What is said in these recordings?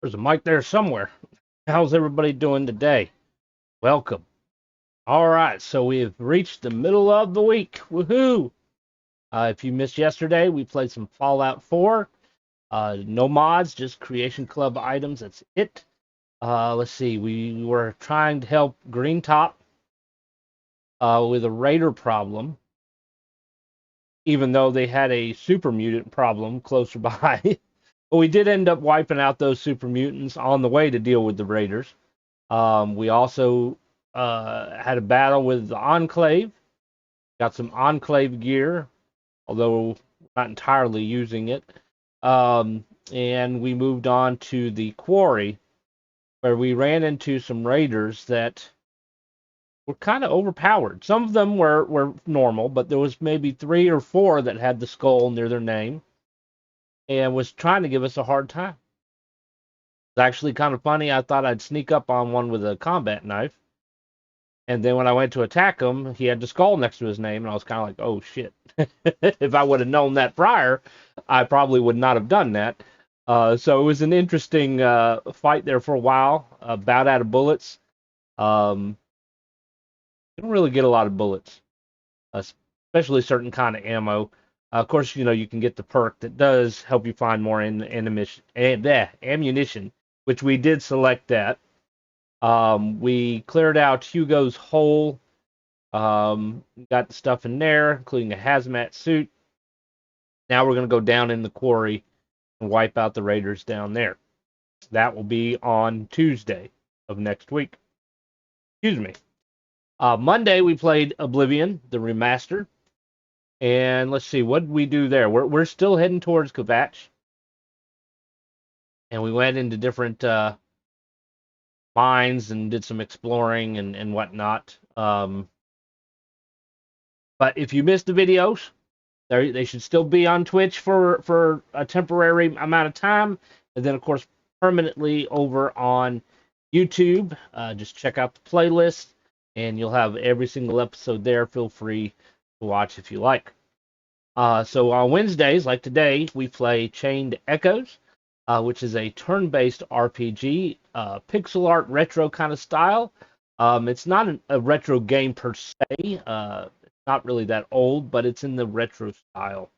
There's a mic there somewhere. How's everybody doing today? Welcome. All right, so we've reached the middle of the week. Woohoo! If you missed yesterday, we played some Fallout 4. No mods, just Creation Club items. That's it. Let's see. We were trying to help Green Top with a raider problem, even though they had a super mutant problem closer by. But we did end up wiping out those super mutants on the way to deal with the raiders. We also had a battle with the Enclave. Got some Enclave gear, although not entirely using it. And we moved on to the quarry, where we ran into some raiders that were kind of overpowered. Some of them were normal, but there was maybe three or four that had the skull near their name and was trying to give us a hard time. It's actually kind of funny. I thought I'd sneak up on one with a combat knife. And then when I went to attack him, he had the skull next to his name, and I was kind of like, oh shit. If I would have known that prior, I probably would not have done that. So it was an interesting fight there for a while. About out of bullets. Um, you don't really get a lot of bullets, especially certain kind of ammo. Of course, you can get the perk that does help you find more ammunition, which we did select that. We cleared out Hugo's hole. Got the stuff in there, including a hazmat suit. Now we're going to go down in the quarry and wipe out the raiders down there. That will be on Tuesday of next week. Excuse me. Monday we played Oblivion, the remaster. And let's see, what did we do there? We're still heading towards Kvatch. And we went into different mines and did some exploring and whatnot. But if you missed the videos, they should still be on Twitch for a temporary amount of time, and then of course permanently over on YouTube. Just check out the playlist, and you'll have every single episode there. Feel free to watch if you like. So on Wednesdays, like today, we play Chained Echoes, which is a turn-based RPG, pixel art retro kind of style. It's not a retro game per se. Not really that old, but it's in the retro style.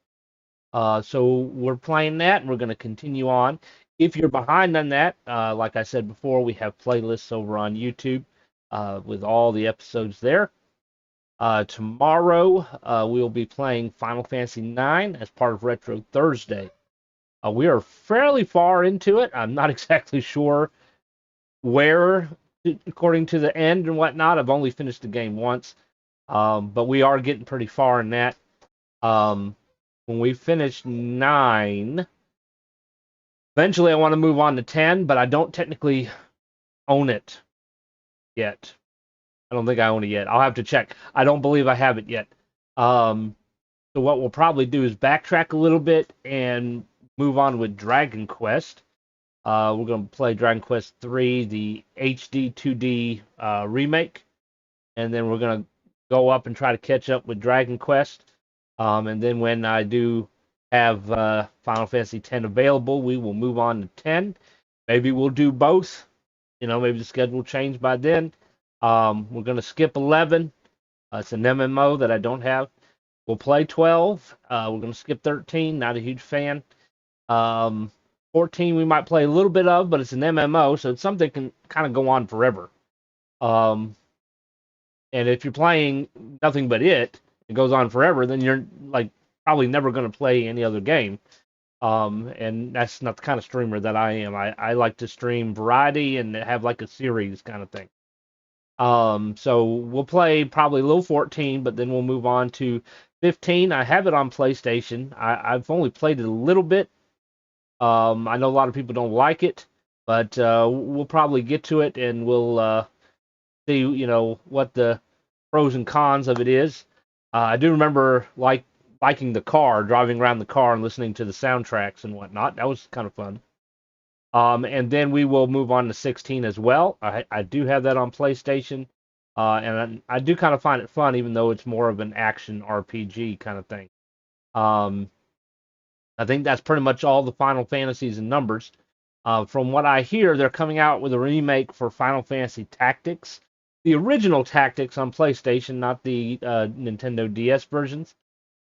So we're playing that, and we're going to continue on. If you're behind on that, like I said before, we have playlists over on YouTube with all the episodes there. Tomorrow, we'll be playing Final Fantasy IX as part of Retro Thursday. We are fairly far into it. I'm not exactly sure where, according to the end and whatnot. I've only finished the game once. But we are getting pretty far in that. When we finish 9, eventually I want to move on to 10, but I don't technically own it yet. I don't think I own it yet. I'll have to check. I don't believe I have it yet. So what we'll probably do is backtrack a little bit and move on with Dragon Quest. We're going to play Dragon Quest 3, the HD 2D remake, and then we're going to go up and try to catch up with Dragon Quest. And then when I do have Final Fantasy X available, we will move on to 10. Maybe we'll do both. Maybe the schedule will change by then. We're going to skip 11. It's an MMO that I don't have. We'll play 12. We're going to skip 13. Not a huge fan. 14 we might play a little bit of, but it's an MMO, so it's something that can kind of go on forever. And if you're playing nothing but it goes on forever, then you're like probably never going to play any other game. And that's not the kind of streamer that I am. I like to stream variety and have like a series kind of thing. So we'll play probably a little 14, but then we'll move on to 15. I have it on PlayStation. I've only played it a little bit. I know a lot of people don't like it, but we'll probably get to it and we'll see, what the pros and cons of it is. I do remember liking the car, driving around the car and listening to the soundtracks and whatnot. That was kind of fun. And then we will move on to 16 as well. I do have that on PlayStation, and I do kind of find it fun, even though it's more of an action RPG kind of thing. I think that's pretty much all the Final Fantasies and numbers. From what I hear, they're coming out with a remake for Final Fantasy Tactics, the original Tactics on PlayStation, not the Nintendo DS versions.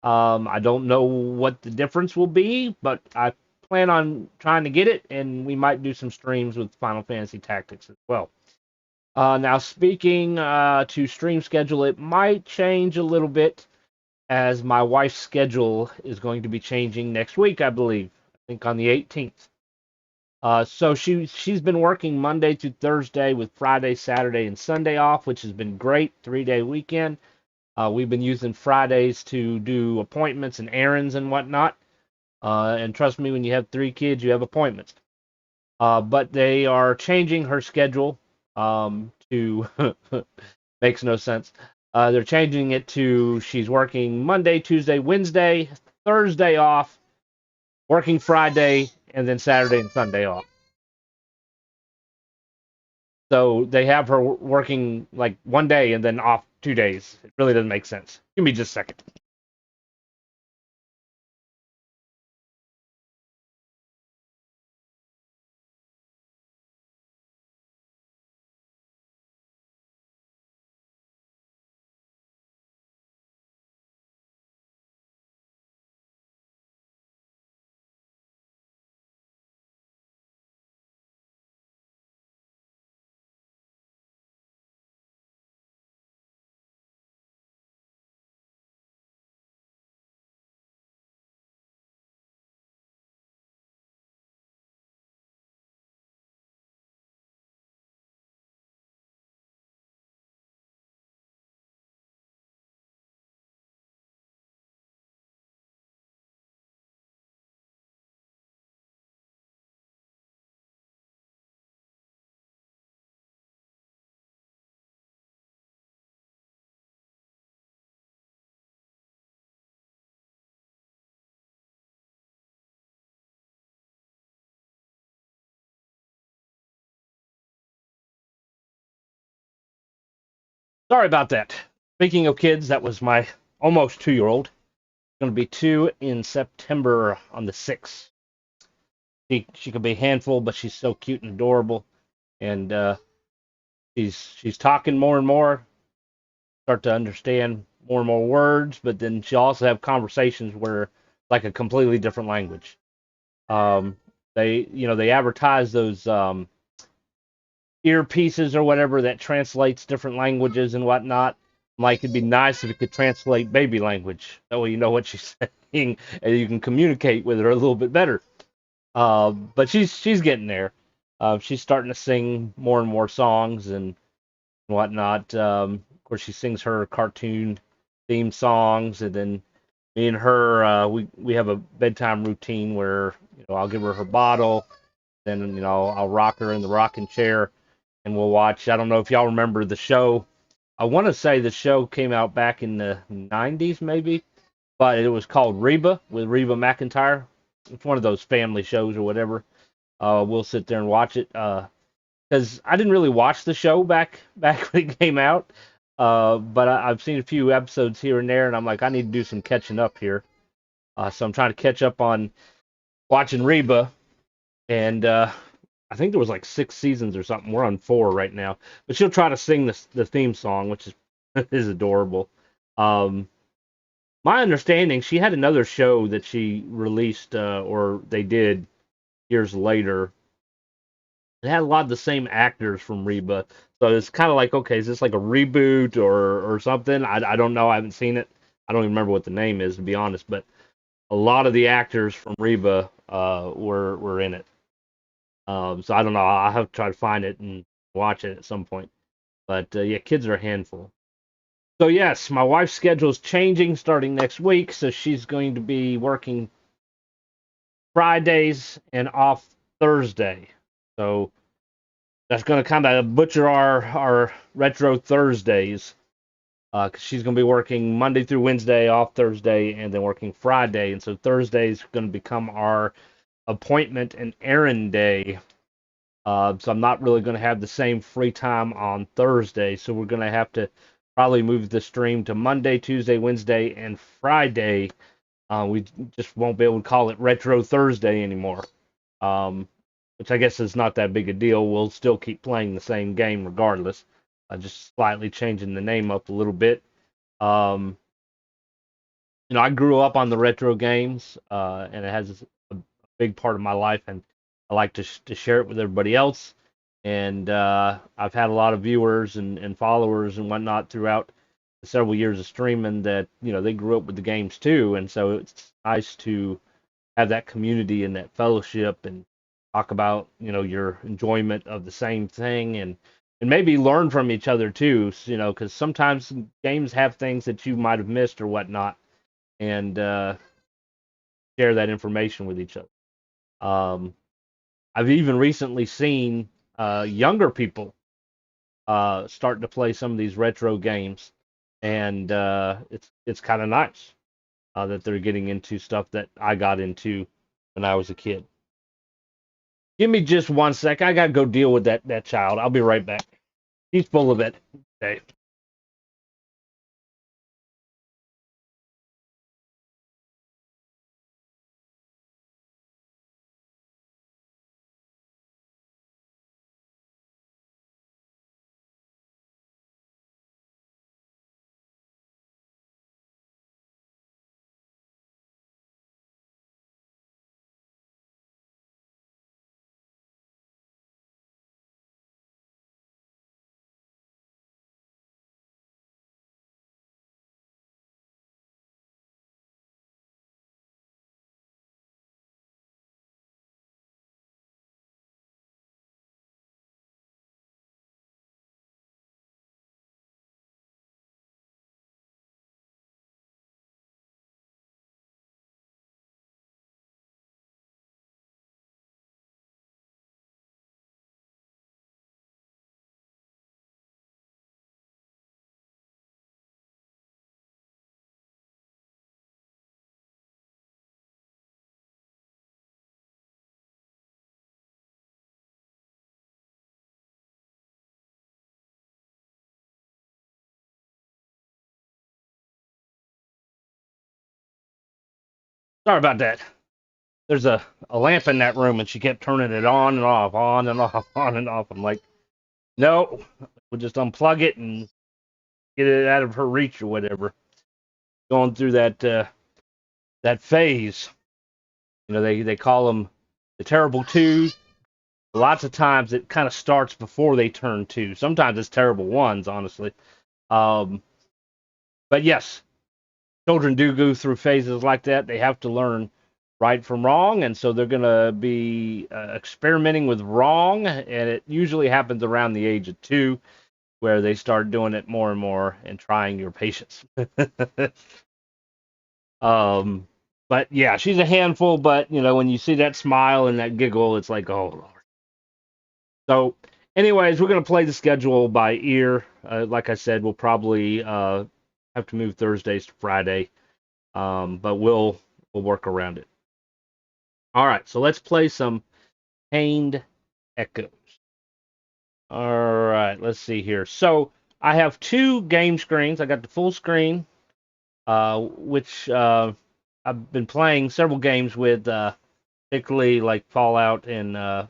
I don't know what the difference will be, but I plan on trying to get it, and we might do some streams with Final Fantasy Tactics as well. Now, speaking to stream schedule, it might change a little bit as my wife's schedule is going to be changing next week, I believe. I think on the 18th. So she's been working Monday through Thursday with Friday, Saturday, and Sunday off, which has been great. 3-day weekend. We've been using Fridays to do appointments and errands and whatnot. And trust me, when you have 3 kids, you have appointments. But they are changing her schedule to makes no sense. They're changing it to she's working Monday, Tuesday, Wednesday, Thursday off, working Friday, and then Saturday and Sunday off. So they have her working like one day and then off 2 days. It really doesn't make sense. Give me just a second. Sorry about that. Speaking of kids, that was my almost 2-year-old. Going to be 2 in September on the 6th. She can be a handful, but she's so cute and adorable. And she's talking more and more. Start to understand more and more words, but then she'll also have conversations where like a completely different language. Um, they advertise those earpieces or whatever that translates different languages and whatnot. Like it'd be nice if it could translate baby language. That way you know what she's saying and you can communicate with her a little bit better. But she's getting there. She's starting to sing more and more songs and whatnot. Of course, she sings her cartoon theme songs, and then me and her, we have a bedtime routine where I'll give her her bottle, then I'll rock her in the rocking chair, and we'll watch. I don't know if y'all remember the show. I want to say the show came out back in the 90s, maybe, but it was called Reba with Reba McEntire. It's one of those family shows or whatever. We'll sit there and watch it because I didn't really watch the show back when it came out. But I've seen a few episodes here and there, and I'm like, I need to do some catching up here. So I'm trying to catch up on watching Reba, and I think there was like 6 seasons or something. We're on 4 right now, but she'll try to sing the theme song, which is is adorable. Um, my understanding, she had another show that she released, or they did years later. It had a lot of the same actors from Reba, so it's kind of like, okay, is this like a reboot or something? I don't know. I haven't seen it. I don't even remember what the name is, to be honest. But a lot of the actors from Reba were in it. So I don't know. I'll have to try to find it and watch it at some point. But yeah, kids are a handful. So yes, my wife's schedule is changing starting next week. So she's going to be working Fridays and off Thursday. So that's going to kind of butcher our retro Thursdays. 'Cause she's going to be working Monday through Wednesday, off Thursday, and then working Friday. And so Thursday is going to become our appointment and errand day. So I'm not really going to have the same free time on Thursday. So we're going to have to probably move the stream to Monday, Tuesday, Wednesday, and Friday. We just won't be able to call it Retro Thursday anymore. Um, which I guess is not that big a deal. We'll still keep playing the same game regardless, just slightly changing the name up a little bit. Um, I grew up on the retro games, and it has a big part of my life, and I like to share it with everybody else. And I've had a lot of viewers and followers and whatnot throughout the several years of streaming that they grew up with the games too, and so it's nice to have that community and that fellowship and talk about your enjoyment of the same thing and maybe learn from each other too. Because sometimes games have things that you might have missed or whatnot, and share that information with each other. Um, I've even recently seen younger people starting to play some of these retro games, and it's kind of nice that they're getting into stuff that I got into when I was a kid. Give me just 1 sec. I gotta go deal with that child. I'll be right back. He's full of it. Okay. Sorry about that. There's a lamp in that room, and she kept turning it on and off, on and off, on and off. I'm like, no, we'll just unplug it and get it out of her reach or whatever. Going through that phase. They call them the terrible twos. Lots of times it kind of starts before they turn two. Sometimes it's terrible ones, honestly. Um, but yes, children do go through phases like that. They have to learn right from wrong, and so they're going to be experimenting with wrong, and it usually happens around the age of 2, where they start doing it more and more and trying your patience. um, but yeah, she's a handful. But when you see that smile and that giggle, it's like, oh Lord. So, anyways, we're going to play the schedule by ear. Like I said, we'll probably have to move Thursdays to Friday, but we'll work around it. All right, so let's play some Pained Echoes. All right, let's see here. So I have 2 game screens. I got the full screen, which I've been playing several games with, particularly like Fallout and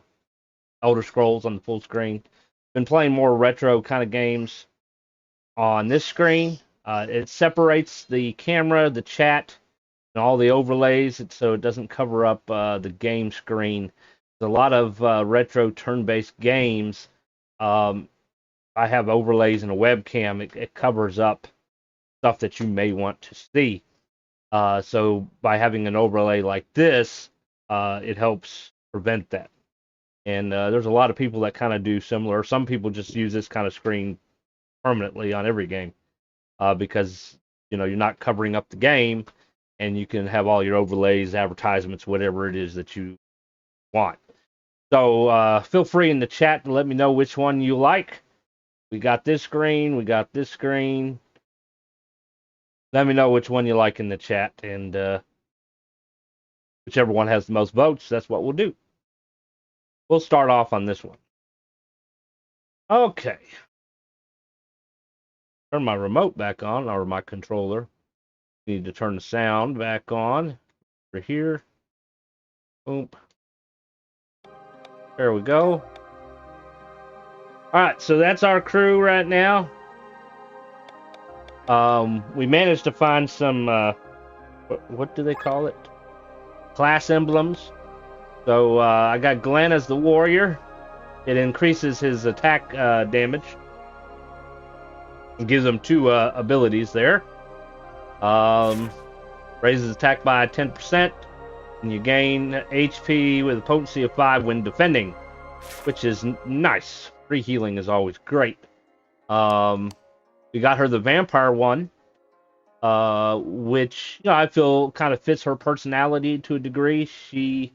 Elder Scrolls on the full screen. Been playing more retro kind of games on this screen. It separates the camera, the chat, and all the overlays, so it doesn't cover up the game screen. There's a lot of retro turn-based games. Um, I have overlays in a webcam. It covers up stuff that you may want to see. So by having an overlay like this, it helps prevent that. And there's a lot of people that kind of do similar. Some people just use this kind of screen permanently on every game because you're not covering up the game, and you can have all your overlays, advertisements, whatever it is that you want. So feel free in the chat to let me know which one you like. We got this screen. We got this screen. Let me know which one you like in the chat, and whichever one has the most votes, that's what we'll do. We'll start off on this one. Okay. Turn my remote back on, or my controller. Need to turn the sound back on. Over here. Boom. There we go. Alright, so that's our crew right now. We managed to find some, what do they call it? Class emblems. So I got Glenn as the warrior. It increases his attack damage. It gives him 2 abilities there. Raises attack by 10%. And you gain HP with a potency of 5 when defending, which is nice. Free healing is always great. We got her the vampire one, which I feel kind of fits her personality to a degree. She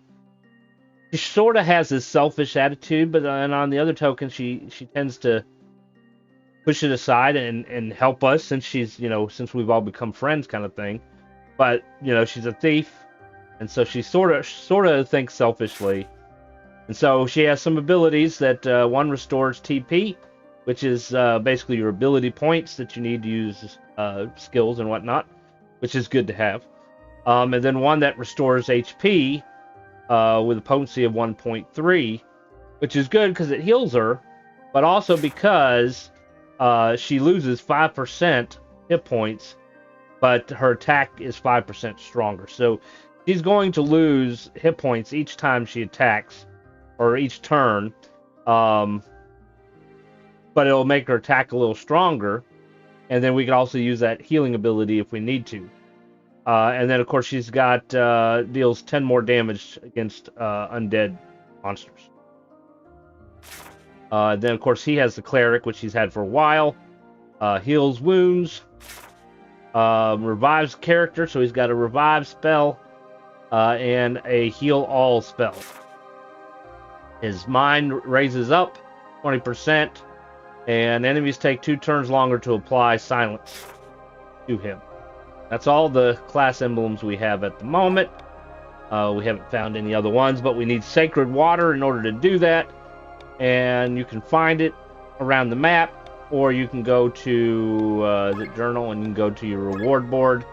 sort of has this selfish attitude, but and on the other token, she tends to push it aside and help us since since we've all become friends, kind of thing. But she's a thief, and so she sort of thinks selfishly. And so she has some abilities that one restores TP, which is basically your ability points that you need to use skills and whatnot, which is good to have. And then one that restores HP with a potency of 1.3, which is good because it heals her, but also because she loses 5% hit points, but her attack is 5% stronger. So she's going to lose hit points each time she attacks, or each turn, but it'll make her attack a little stronger, and then we can also use that healing ability if we need to. And then, of course, she's got deals 10 more damage against undead monsters. Then, of course, he has the cleric, which he's had for a while. Heals wounds, revives character, so he's got a revive spell and a heal all spell. His mind raises up 20%, and enemies take 2 turns longer to apply silence to him. That's all the class emblems we have at the moment. We haven't found any other ones, but we need sacred water in order to do that. And you can find it around the map, or you can go to the journal and you can go to your reward board.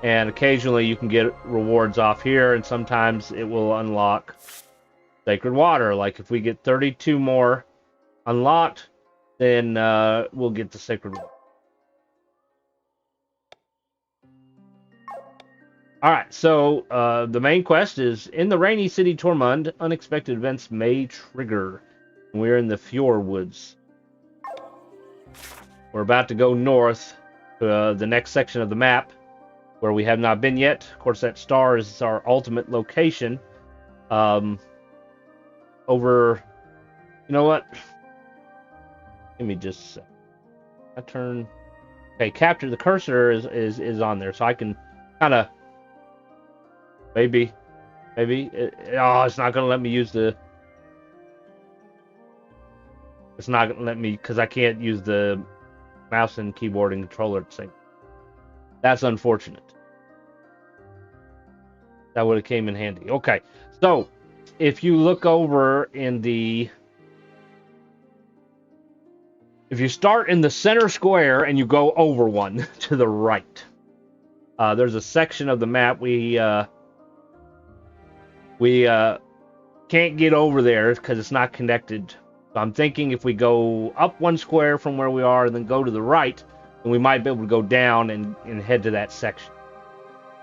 And occasionally you can get rewards off here, and sometimes it will unlock sacred water. Like if we get 32 more unlocked, then we'll get the sacred water. Alright, so the main quest is, in the rainy city Tormund, unexpected events may trigger. We're in the Fjord Woods. We're about to go north to the next section of the map, where we have not been yet. Of course, that star is our ultimate location. Over... You know what? Give me just a sec. I turn... Okay, capture the cursor is on there, so I can kind of... Maybe. It's not going to let me use the... It's not going to let me, because I can't use the mouse and keyboard and controller at the same time. That's unfortunate. That would have came in handy. Okay, so if you look over in the... If you start in the center square and you go over one to the right, there's a section of the map we can't get over there because it's not connected. So I'm thinking if we go up one square from where we are and then go to the right, then we might be able to go down and head to that section.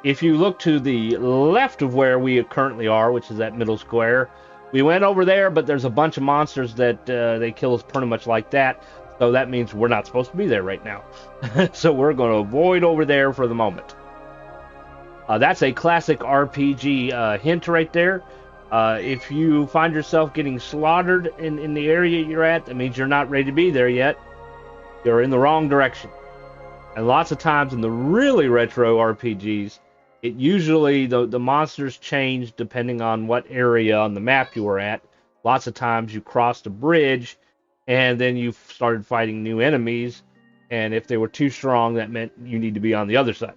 If you look to the left of where we currently are, which is that middle square, we went over there, but there's a bunch of monsters that they kill us pretty much like that. So that means we're not supposed to be there right now. So we're going to avoid over there for the moment. That's a classic RPG hint right there. If you find yourself getting slaughtered in the area you're at, that means you're not ready to be there yet. You're in the wrong direction. And lots of times in the really retro RPGs, it usually, the monsters change depending on what area on the map you were at. Lots of times you crossed a bridge, and then you started fighting new enemies, and if they were too strong, that meant you need to be on the other side.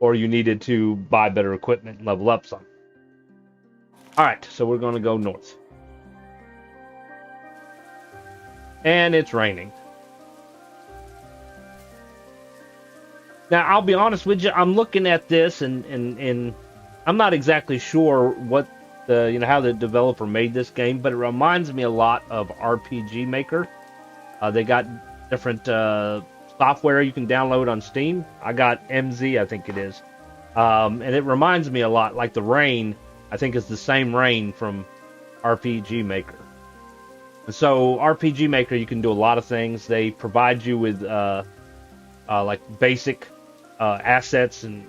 Or you needed to buy better equipment and level up some. Alright, so we're going to go north. And it's raining. Now, I'll be honest with you, I'm looking at this and I'm not exactly sure what the how the developer made this game, but it reminds me a lot of RPG Maker. They got different software you can download on Steam. I got MZ, I think it is, and it reminds me a lot like the rain. I think is the same rain from RPG Maker. And so RPG Maker, you can do a lot of things. They provide you with like basic assets and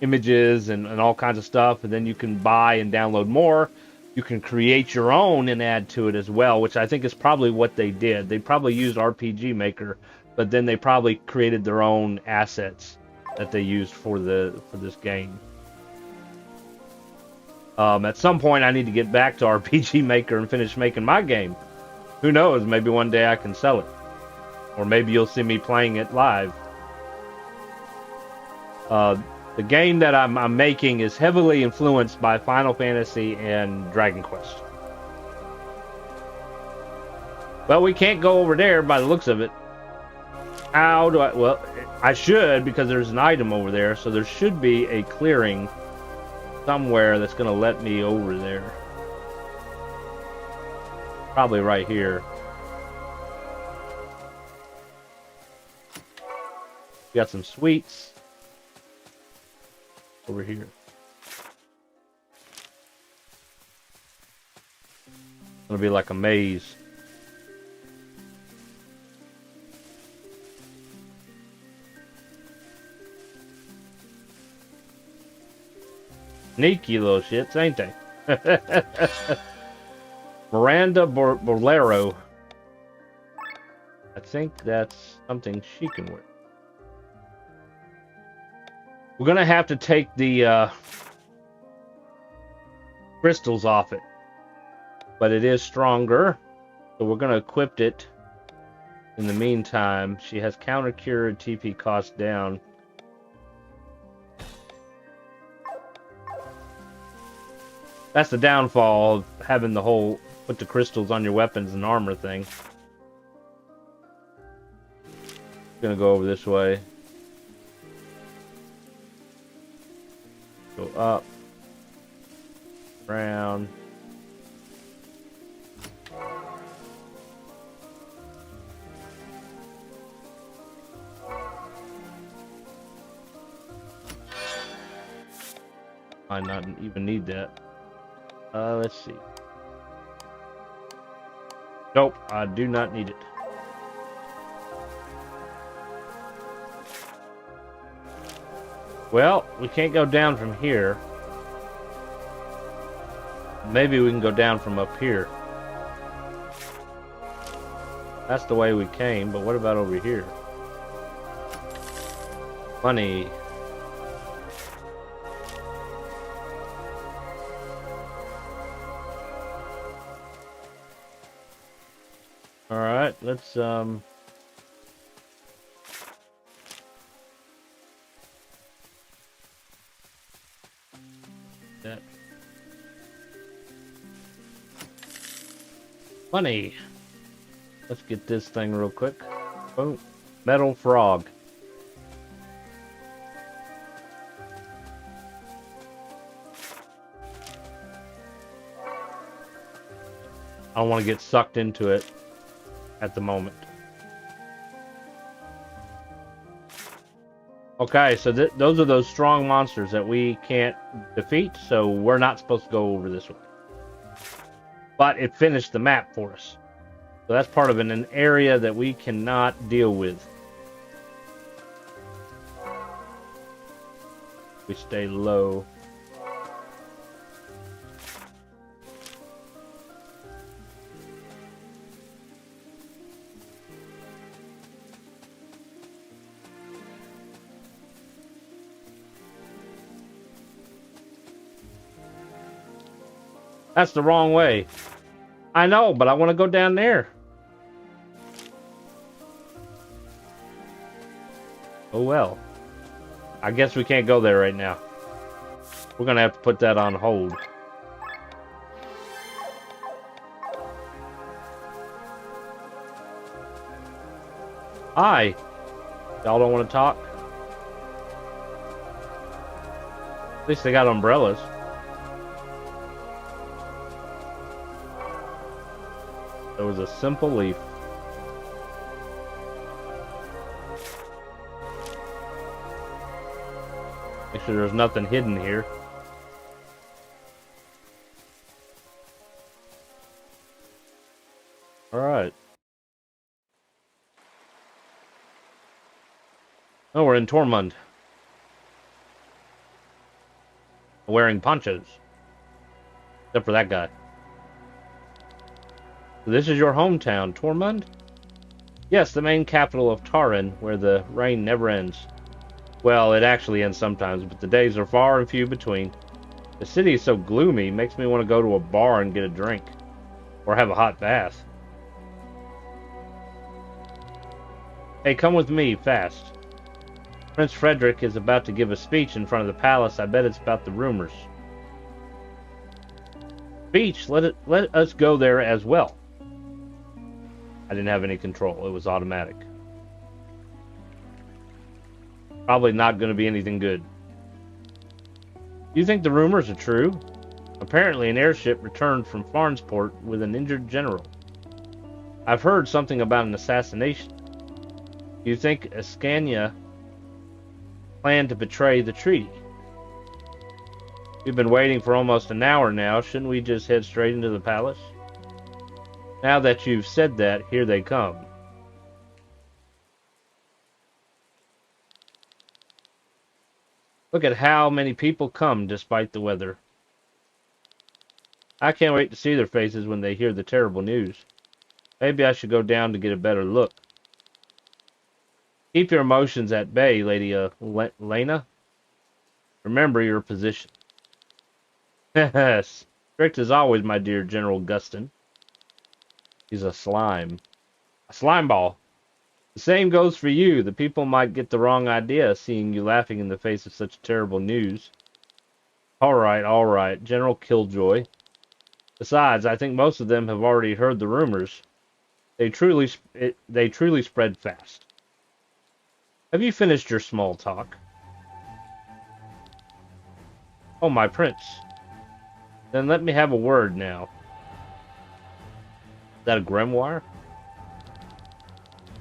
images and all kinds of stuff, and then you can buy and download more. You can create your own and add to it as well, which I think is probably what they did. They probably used RPG Maker, but then they probably created their own assets that they used for this game. At some point, I need to get back to RPG Maker and finish making my game. Who knows? Maybe one day I can sell it, or maybe you'll see me playing it live. The game that I'm making is heavily influenced by Final Fantasy and Dragon Quest. Well, we can't go over there by the looks of it. How do I... Well, I should, because there's an item over there, so there should be a clearing somewhere that's going to let me over there. Probably right here. Got some sweets. Over here. It's gonna be like a maze. Sneaky little shits, ain't they? Miranda Bolero. I think that's something she can wear. We're going to have to take the crystals off it. But it is stronger. So we're going to equip it. In the meantime, she has counter cure and TP cost down. That's the downfall of having the whole put the crystals on your weapons and armor thing. Gonna go over this way. Go up. Around. Might not even need that. Let's see. Nope, I do not need it. Well, we can't go down from here. Maybe we can go down from up here. That's the way we came, but what about over here? Money. Alright, let's that money. Let's get this thing real quick. Oh, metal frog. I don't want to get sucked into it at the moment. Okay, so those are those strong monsters that we can't defeat, so we're not supposed to go over this one. But it finished the map for us. So that's part of an area that we cannot deal with. We stay low. That's the wrong way. I know, but I want to go down there. Oh well. I guess we can't go there right now. We're going to have to put that on hold. Hi. Y'all don't want to talk? At least they got umbrellas. There was a simple leaf. Make sure there's nothing hidden here. Alright. Oh, we're in Tormund. Wearing ponchos. Except for that guy. So this is your hometown, Tormund? Yes, the main capital of Taryn, where the rain never ends. Well, it actually ends sometimes, but the days are far and few between. The city is so gloomy, makes me want to go to a bar and get a drink. Or have a hot bath. Hey, come with me, fast. Prince Frederick is about to give a speech in front of the palace. I bet it's about the rumors. Speech? Let us go there as well. I didn't have any control. It was automatic. Probably not going to be anything good. You think the rumors are true? Apparently an airship returned from Farnsport with an injured general. I've heard something about an assassination. You think Escanya planned to betray the treaty? We've been waiting for almost an hour now. Shouldn't we just head straight into the palace? Now that you've said that, here they come. Look at how many people come despite the weather. I can't wait to see their faces when they hear the terrible news. Maybe I should go down to get a better look. Keep your emotions at bay, Lady Lena. Remember your position. Strict as always, my dear General Gustin. He's a slime. A slime ball. The same goes for you. The people might get the wrong idea seeing you laughing in the face of such terrible news. All right, General Killjoy. Besides, I think most of them have already heard the rumors. They truly spread fast. Have you finished your small talk? Oh, my prince. Then let me have a word now. Is that a grimoire?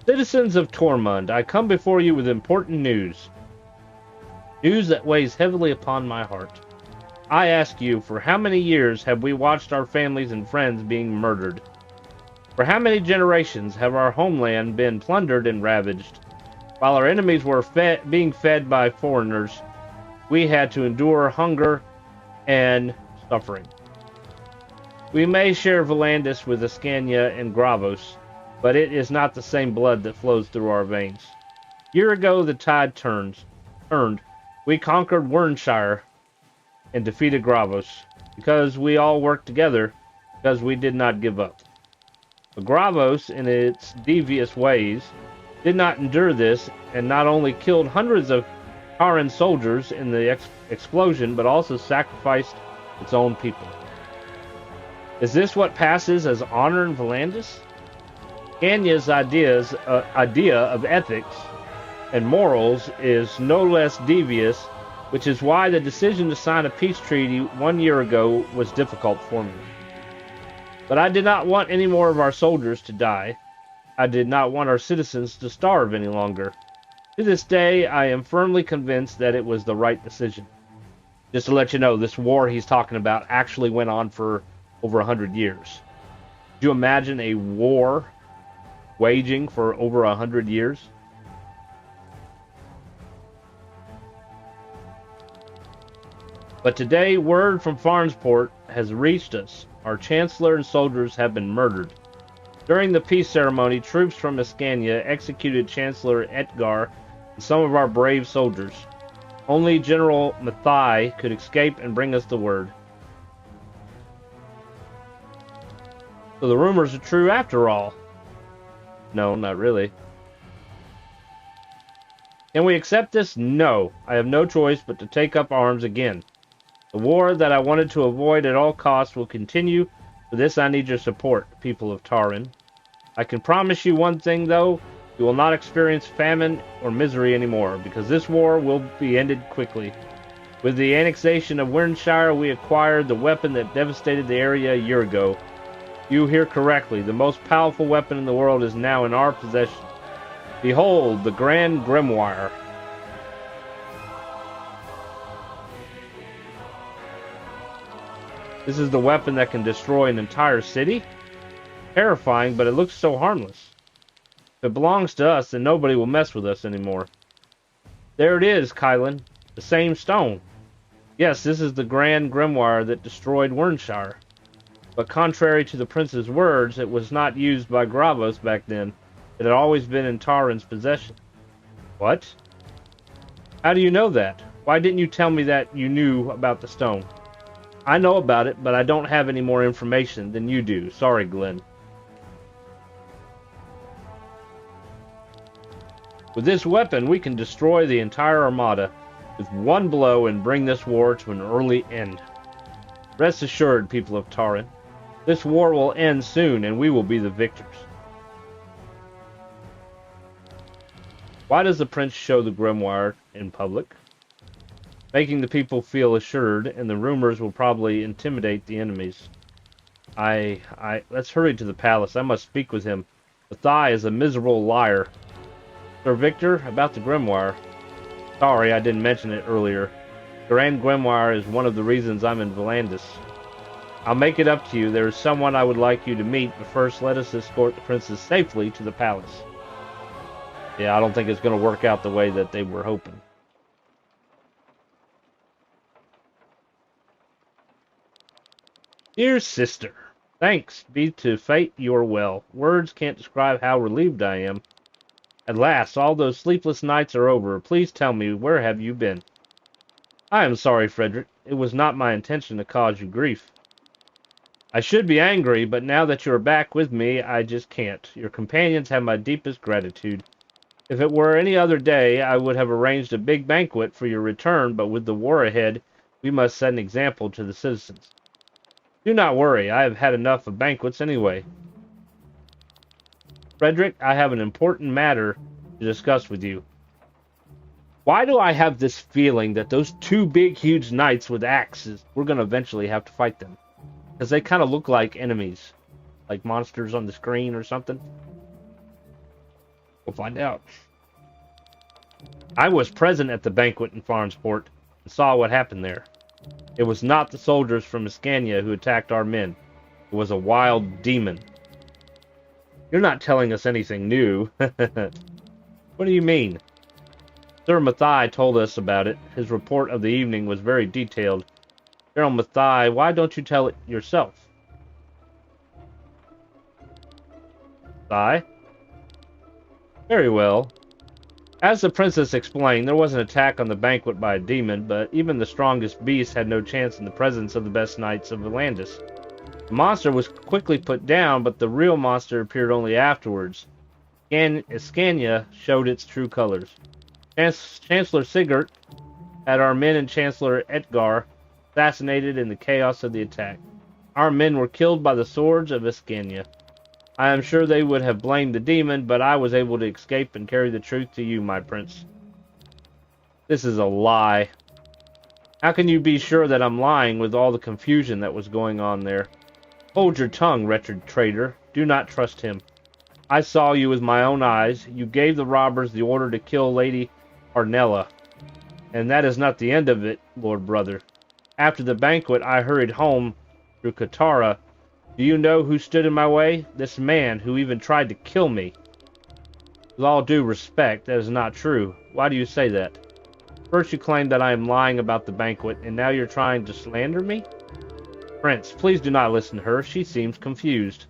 Citizens of Tormund, I come before you with important news. News that weighs heavily upon my heart. I ask you, for how many years have we watched our families and friends being murdered? For how many generations have our homeland been plundered and ravaged? While our enemies were being fed by foreigners, we had to endure hunger and suffering. We may share Valandis with Escanya and Gravos, but it is not the same blood that flows through our veins. A year ago, the tide turned. We conquered Wernshire and defeated Gravos, because we all worked together, because we did not give up. But Gravos, in its devious ways, did not endure this, and not only killed hundreds of Taryn soldiers in the explosion, but also sacrificed its own people. Is this what passes as honor in Valandis? Ganya's idea of ethics and morals is no less devious, which is why the decision to sign a peace treaty 1 year ago was difficult for me. But I did not want any more of our soldiers to die. I did not want our citizens to starve any longer. To this day, I am firmly convinced that it was the right decision. Just to let you know, this war he's talking about actually went on for over 100 years. Could you imagine a war waging for over 100 years? But today, word from Farnsport has reached us. Our chancellor and soldiers have been murdered. During the peace ceremony, troops from Escanya executed Chancellor Etgar and some of our brave soldiers. Only General Mathai could escape and bring us the word. So the rumors are true after all. No, not really. Can we accept this? No. I have no choice but to take up arms again. The war that I wanted to avoid at all costs will continue. For this I need your support, people of Taryn. I can promise you one thing, though. You will not experience famine or misery anymore, because this war will be ended quickly. With the annexation of Wernshire, we acquired the weapon that devastated the area a year ago. You hear correctly. The most powerful weapon in the world is now in our possession. Behold, the Grand Grimoire. This is the weapon that can destroy an entire city? Terrifying, but it looks so harmless. If it belongs to us, then nobody will mess with us anymore. There it is, Kylan. The same stone. Yes, this is the Grand Grimoire that destroyed Wernshire. But contrary to the prince's words, it was not used by Gravos back then. It had always been in Taryn's possession. What? How do you know that? Why didn't you tell me that you knew about the stone? I know about it, but I don't have any more information than you do. Sorry, Glenn. With this weapon, we can destroy the entire armada with one blow and bring this war to an early end. Rest assured, people of Taryn, this war will end soon and we will be the victors. Why does the prince show the grimoire in public? Making the people feel assured, and the rumors will probably intimidate the enemies. Let's hurry to the palace. I must speak with him. Mathai is a miserable liar. Sir Victor, about the grimoire. Sorry, I didn't mention it earlier. Grand Grimoire is one of the reasons I'm in Valandis. I'll make it up to you. There is someone I would like you to meet, but first let us escort the princess safely to the palace. Yeah, I don't think it's going to work out the way that they were hoping. Dear sister, thanks be to fate you are well. Words can't describe how relieved I am. At last, all those sleepless nights are over. Please tell me, where have you been? I am sorry, Frederick. It was not my intention to cause you grief. I should be angry, but now that you are back with me, I just can't. Your companions have my deepest gratitude. If it were any other day, I would have arranged a big banquet for your return, but with the war ahead, we must set an example to the citizens. Do not worry, I have had enough of banquets anyway. Frederick, I have an important matter to discuss with you. Why do I have this feeling that those two big, huge knights with axes, we're going to eventually have to fight them? Because they kind of look like enemies. Like monsters on the screen or something. We'll find out. I was present at the banquet in Farnsport and saw what happened there. It was not the soldiers from Escanya who attacked our men. It was a wild demon. You're not telling us anything new. What do you mean? Sir Mathai told us about it. His report of the evening was very detailed. General Mathai, why don't you tell it yourself? Mathai? Very well. As the princess explained, there was an attack on the banquet by a demon, but even the strongest beast had no chance in the presence of the best knights of Valandis. The monster was quickly put down, but the real monster appeared only afterwards. Escanya showed its true colors. Chancellor Sigurd had our men and Chancellor Edgar assassinated in the chaos of the attack. Our men were killed by the swords of Escanya. I am sure they would have blamed the demon, but I was able to escape and carry the truth to you, my prince. This is a lie. How can you be sure that I'm lying with all the confusion that was going on there? Hold your tongue, wretched traitor. Do not trust him. I saw you with my own eyes. You gave the robbers the order to kill Lady Arnella. And that is not the end of it, Lord Brother. After the banquet, I hurried home through Katara. Do you know who stood in my way? This man who even tried to kill me. With all due respect, that is not true. Why do you say that? First you claim that I am lying about the banquet, and now you're trying to slander me? Prince, please do not listen to her. She seems confused.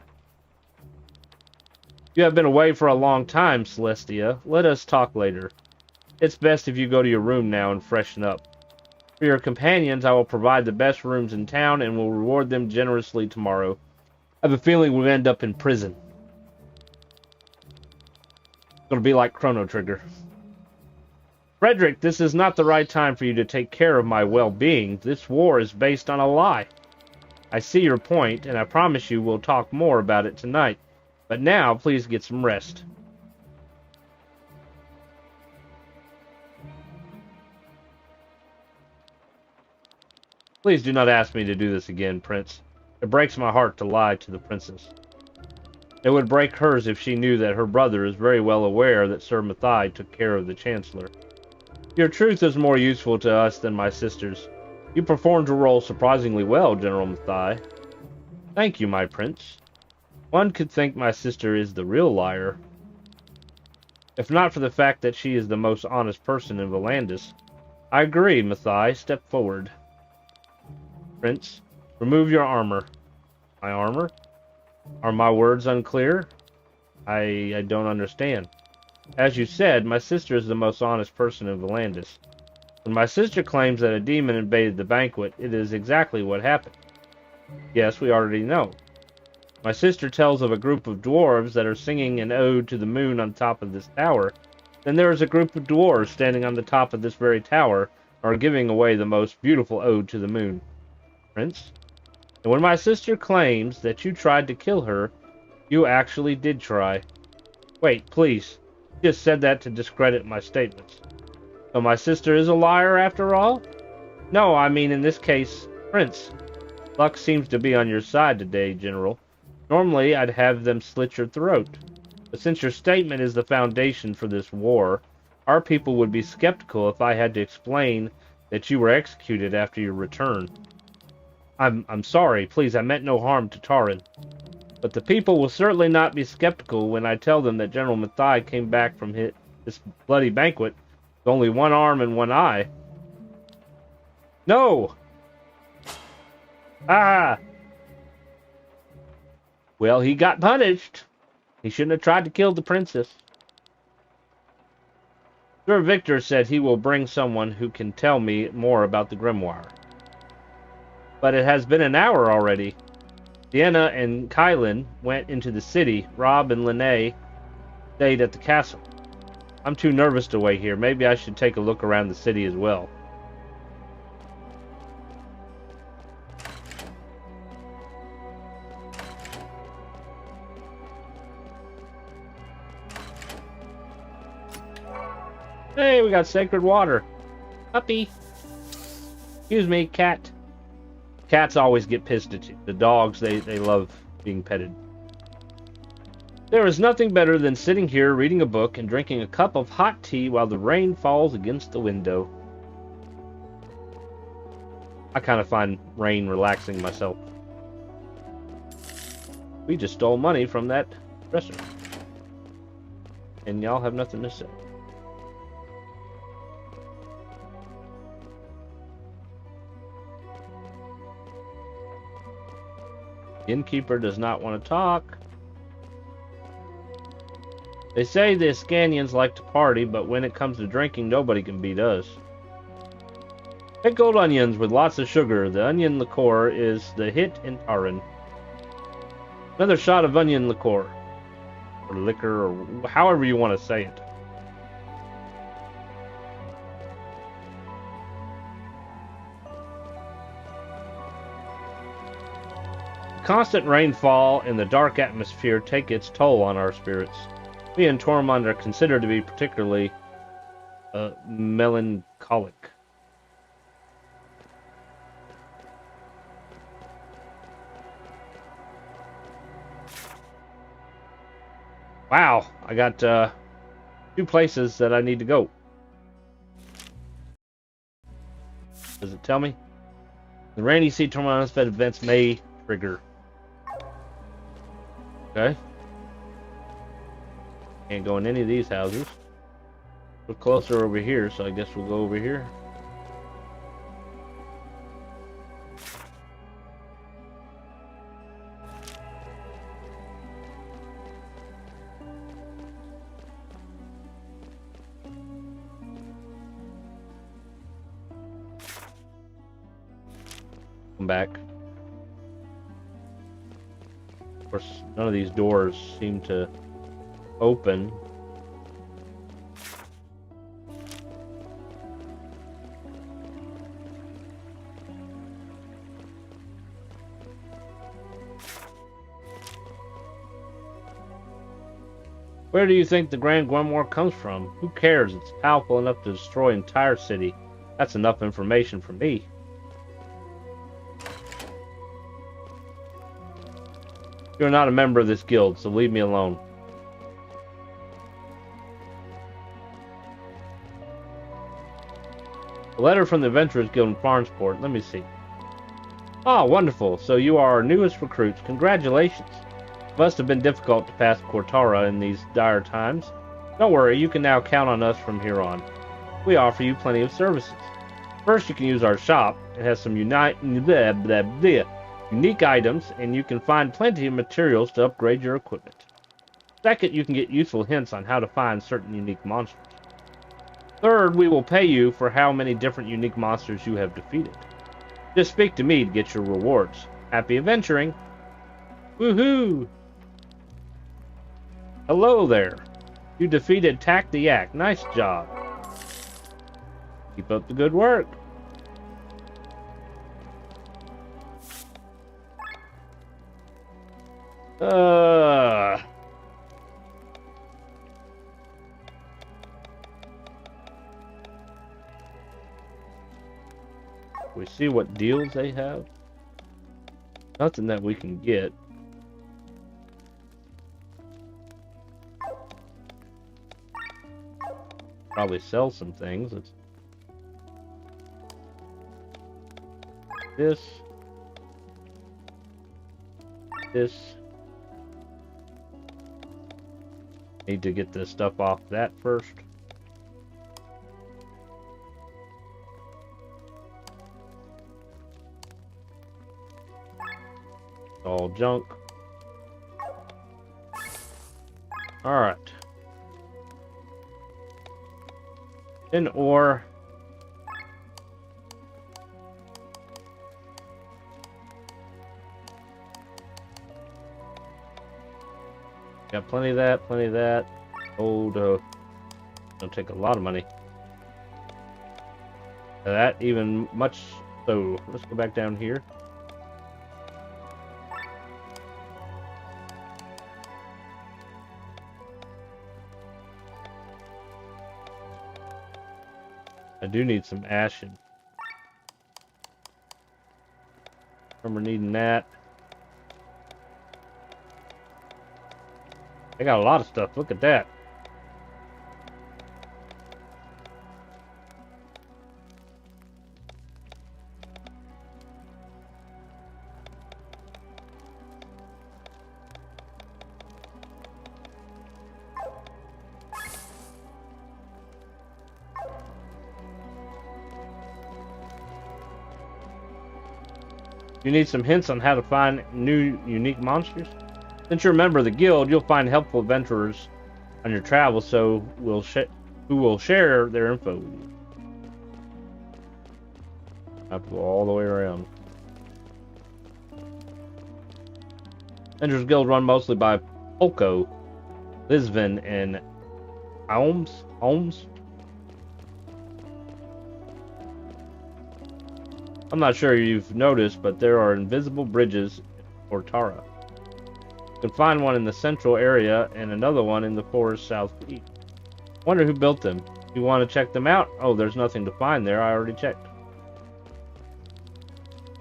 You have been away for a long time, Celestia. Let us talk later. It's best if you go to your room now and freshen up. For your companions, I will provide the best rooms in town and will reward them generously tomorrow. I have a feeling we'll end up in prison. It's going to be like Chrono Trigger. Frederick, this is not the right time for you to take care of my well-being. This war is based on a lie. I see your point, and I promise you we'll talk more about it tonight. But now, please get some rest. Please do not ask me to do this again, Prince. It breaks my heart to lie to the princess. It would break hers if she knew that her brother is very well aware that Sir Mathai took care of the Chancellor. Your truth is more useful to us than my sister's. You performed your role surprisingly well, General Mathai. Thank you, my prince. One could think my sister is the real liar. If not for the fact that she is the most honest person in Valandis. I agree, Mathai. Step forward. Prince, remove your armor. My armor? Are my words unclear? I don't understand. As you said, my sister is the most honest person in Valandis. When my sister claims that a demon invaded the banquet, it is exactly what happened. Yes, we already know. My sister tells of a group of dwarves that are singing an ode to the moon on top of this tower. Then there is a group of dwarves standing on the top of this very tower, are giving away the most beautiful ode to the moon. Prince? And when my sister claims that you tried to kill her, you actually did try. Wait, please. You just said that to discredit my statements. So my sister is a liar after all? No, I mean in this case, Prince. Luck seems to be on your side today, General. Normally, I'd have them slit your throat. But since your statement is the foundation for this war, our people would be skeptical if I had to explain that you were executed after your return. I'm sorry, please, I meant no harm to Taryn. But the people will certainly not be skeptical when I tell them that General Mathai came back from this bloody banquet with only one arm and one eye. No! Ah! Well, he got punished. He shouldn't have tried to kill the princess. Sir Victor said he will bring someone who can tell me more about the grimoire. But it has been an hour already. Sienna and Kylan went into the city. Rob and Lene stayed at the castle. I'm too nervous to wait here. Maybe I should take a look around the city as well. Hey, we got sacred water. Puppy. Excuse me, cat. Cats always get pissed at you. The dogs, they love being petted. There is nothing better than sitting here reading a book and drinking a cup of hot tea while the rain falls against the window. I kind of find rain relaxing myself. We just stole money from that dresser. And y'all have nothing to say. The innkeeper does not want to talk. They say the Escanyans like to party, but when it comes to drinking, nobody can beat us. Pickled onions with lots of sugar. The onion liqueur is the hit in Taryn. Another shot of onion liqueur. Or liquor, or however you want to say it. Constant rainfall and the dark atmosphere take its toll on our spirits. We in Tormund are considered to be particularly melancholic. Wow, I got 2 places that I need to go. Does it tell me? The rainy sea Tormund unexpected events may trigger. Okay. Can't go in any of these houses. We're closer over here, so I guess we'll go over here. Come back. Of course, none of these doors seem to open. Where do you think the Grand Grimoire comes from? Who cares? It's powerful enough to destroy an entire city. That's enough information for me. You're not a member of this guild, so leave me alone. A letter from the Adventurers Guild in Farnsport. Let me see. Oh, wonderful. So you are our newest recruits. Congratulations. It must have been difficult to pass Cortara in these dire times. Don't worry, you can now count on us from here on. We offer you plenty of services. First, you can use our shop. It has some unique items, and you can find plenty of materials to upgrade your equipment. Second, you can get useful hints on how to find certain unique monsters. Third, we will pay you for how many different unique monsters you have defeated. Just speak to me to get your rewards. Happy adventuring! Woohoo! Hello there. You defeated Tack the Yak. Nice job. Keep up the good work. We see what deals they have. Nothing that we can get. Probably sell some things. Let's... This. Need to get this stuff off that first. All junk. Alright. Tin ore. Got plenty of that, plenty of that. Gold, don't take a lot of money. That even much so. Let's go back down here. I do need some ashen. Remember needing that. I got a lot of stuff. Look at that. You need some hints on how to find new unique monsters? Since you're a member of the guild, you'll find helpful adventurers on your travels, who will share their info with you. I have to go all the way around. Adventurers Guild run mostly by Polko, Lisvin, and Holmes. I'm not sure if you've noticed, but there are invisible bridges in Cortara. You can find one in the central area and another one in the forest southeast. Wonder who built them. You want to check them out? Oh, there's nothing to find there. I already checked.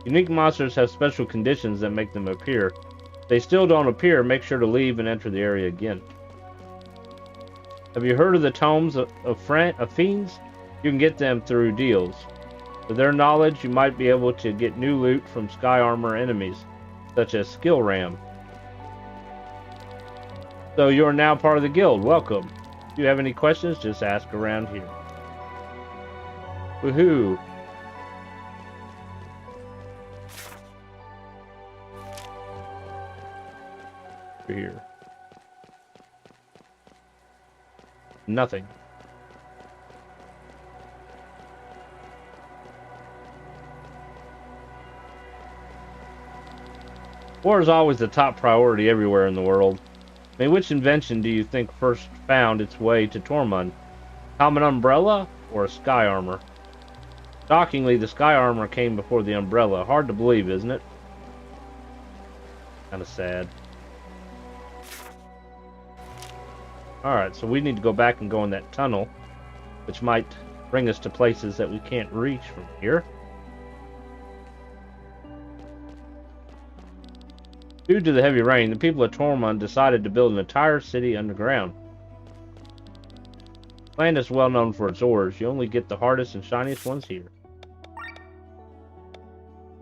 Unique monsters have special conditions that make them appear. If they still don't appear, make sure to leave and enter the area again. Have you heard of the tomes of fiends? You can get them through deals. With their knowledge, you might be able to get new loot from sky armor enemies, such as Skill Ram. So you are now part of the guild. Welcome. If you have any questions, just ask around here. Woohoo! Over here. Nothing. War is always the top priority everywhere in the world. I mean, which invention do you think first found its way to Tormund? Common umbrella or a sky armor? Shockingly, the sky armor came before the umbrella. Hard to believe, isn't it? Kind of sad. Alright, so we need to go back and go in that tunnel, which might bring us to places that we can't reach from here. Due to the heavy rain, the people of Tormund decided to build an entire city underground. The land is well known for its ores. You only get the hardest and shiniest ones here.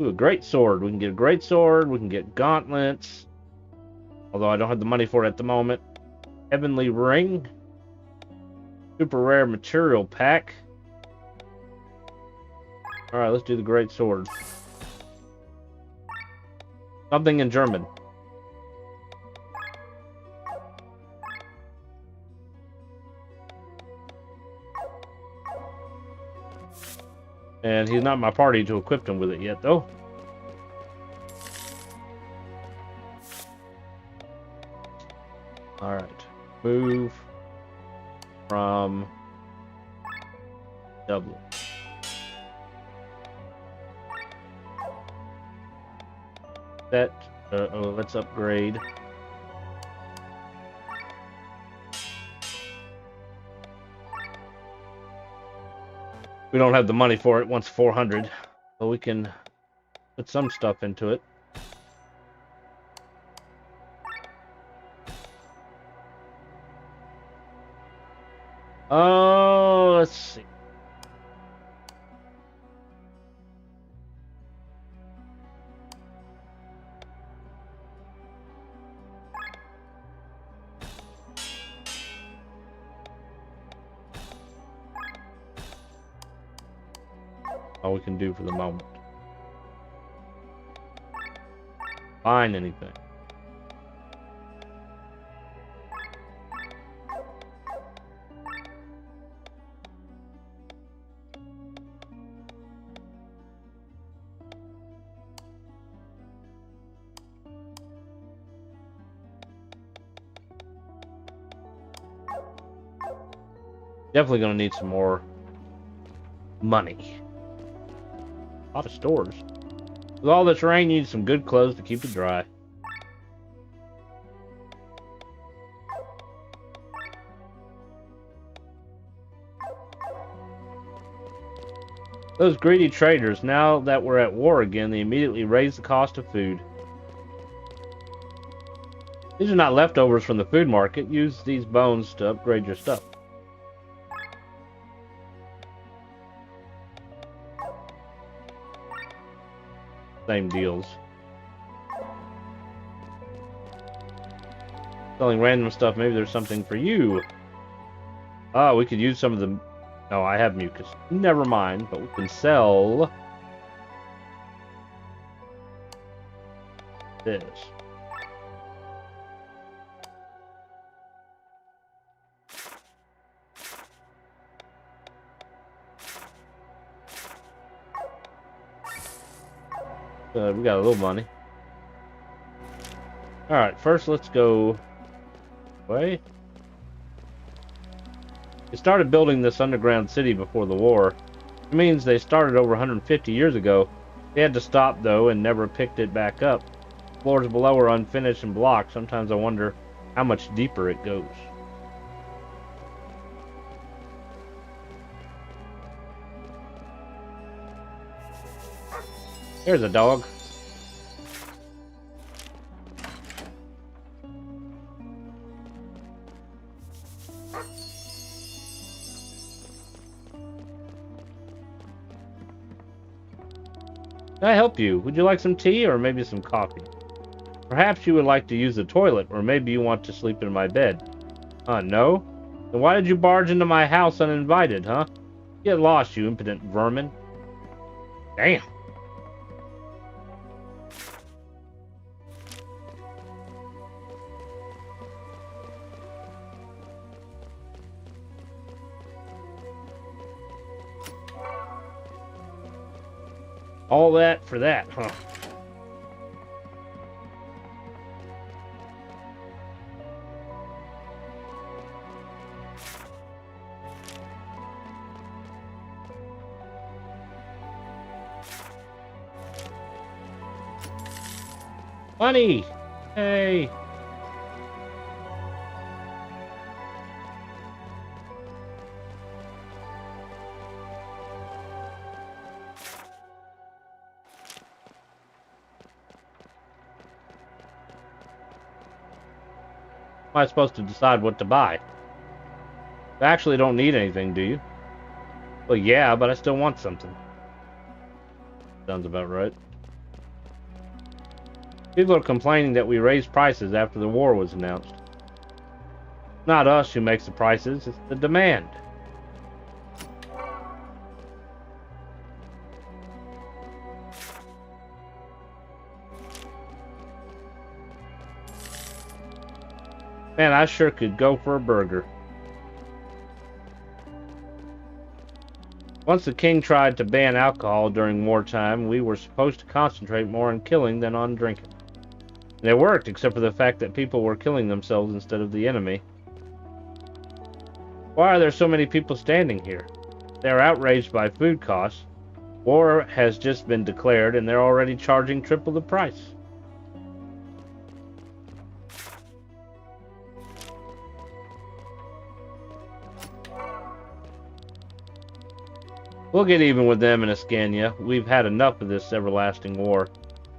Ooh, a great sword. We can get a great sword. We can get gauntlets. Although I don't have the money for it at the moment. Heavenly ring. Super rare material pack. Alright, let's do the great sword. Something in German. And he's not in my party to equip him with it yet, though. Alright. Move from Dublin. That, let's upgrade. We don't have the money for it once 400, but we can put some stuff into it. Oh, let's see. All we can do for the moment. Find anything. Definitely gonna need some more money. A lot of stores. With all this rain, you need some good clothes to keep it dry. Those greedy traders, now that we're at war again, they immediately raise the cost of food. These are not leftovers from the food market. Use these bones to upgrade your stuff. Same deals. Selling random stuff, maybe there's something for you. Ah, we could use some of the... No, I have mucus. Never mind, but we can sell... this. We got a little money. Alright, first let's go... Wait. They started building this underground city before the war. It means they started over 150 years ago. They had to stop, though, and never picked it back up. Floors below are unfinished and blocked. Sometimes I wonder how much deeper it goes. Here's a dog. Can I help you? Would you like some tea or maybe some coffee? Perhaps you would like to use the toilet, or maybe you want to sleep in my bed. No? Then why did you barge into my house uninvited, huh? Get lost, you impudent vermin. Damn. All that for that, huh? Money! Hey! How am I supposed to decide what to buy? You actually don't need anything, do you? Well, yeah, but I still want something. Sounds about right. People are complaining that we raised prices after the war was announced. It's not us who makes the prices, it's the demand. Man, I sure could go for a burger. Once the king tried to ban alcohol during wartime, we were supposed to concentrate more on killing than on drinking. And it worked, except for the fact that people were killing themselves instead of the enemy. Why are there so many people standing here? They are outraged by food costs. War has just been declared, and they're already charging triple the price. We'll get even with them in Escanya. We've had enough of this everlasting war.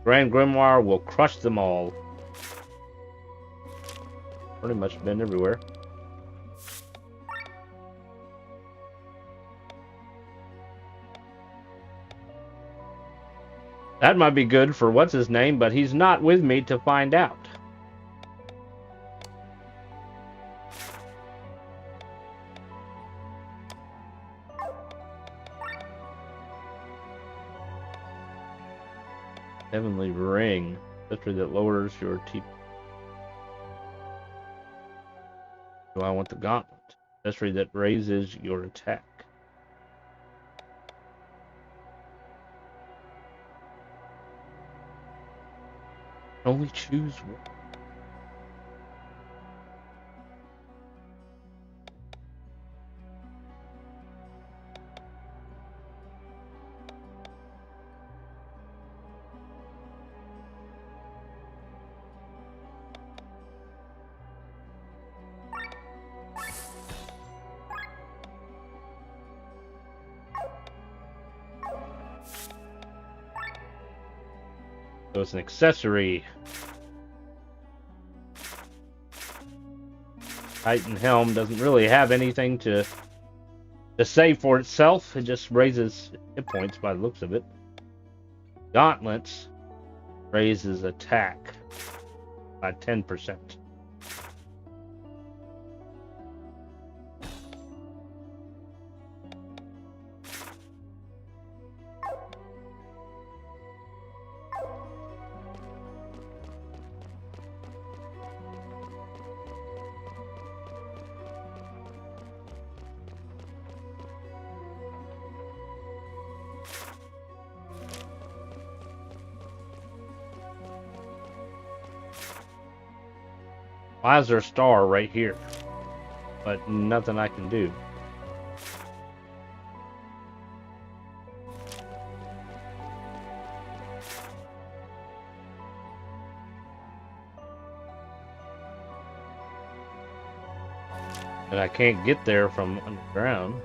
Grand Grimoire will crush them all. Pretty much been everywhere. That might be good for what's-his-name, but he's not with me to find out. Heavenly Ring. Accessory that lowers your TP. Do I want the Gauntlet? Accessory that raises your attack. Only choose one. So it's an accessory. Titan Helm doesn't really have anything to say for itself. It just raises hit points by the looks of it. Gauntlets raises attack by 10%. Why is there a star right here? But nothing I can do. And I can't get there from underground.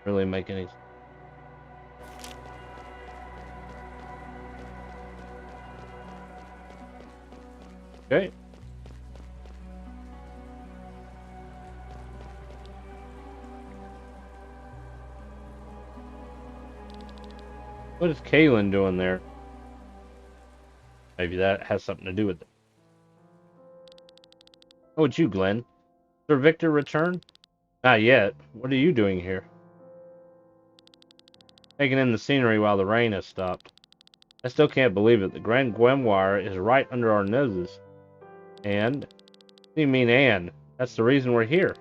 Really make any sense. Okay. What is Kaylin doing there? Maybe that has something to do with it. Oh, it's you, Glenn. Sir Victor return? Not yet. What are you doing here? Taking in the scenery while the rain has stopped. I still can't believe it. The Grand Grimoire is right under our noses. And? What do you mean, and? That's the reason we're here.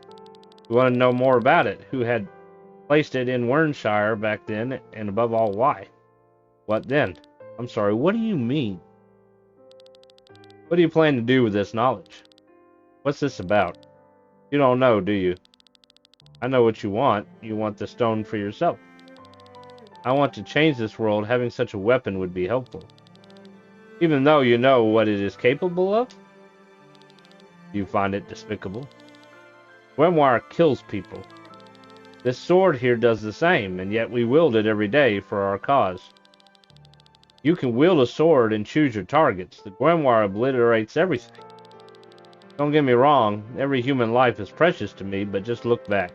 We want to know more about it. Who had placed it in Wernshire back then, and above all, why? What then? I'm sorry, what do you mean? What do you plan to do with this knowledge? What's this about? You don't know, do you? I know what you want. You want the stone for yourself. I want to change this world. Having such a weapon would be helpful. Even though you know what it is capable of? Do you find it despicable? Grimoire kills people. This sword here does the same, and yet we wield it every day for our cause. You can wield a sword and choose your targets. The grimoire obliterates everything. Don't get me wrong, every human life is precious to me, but just look back.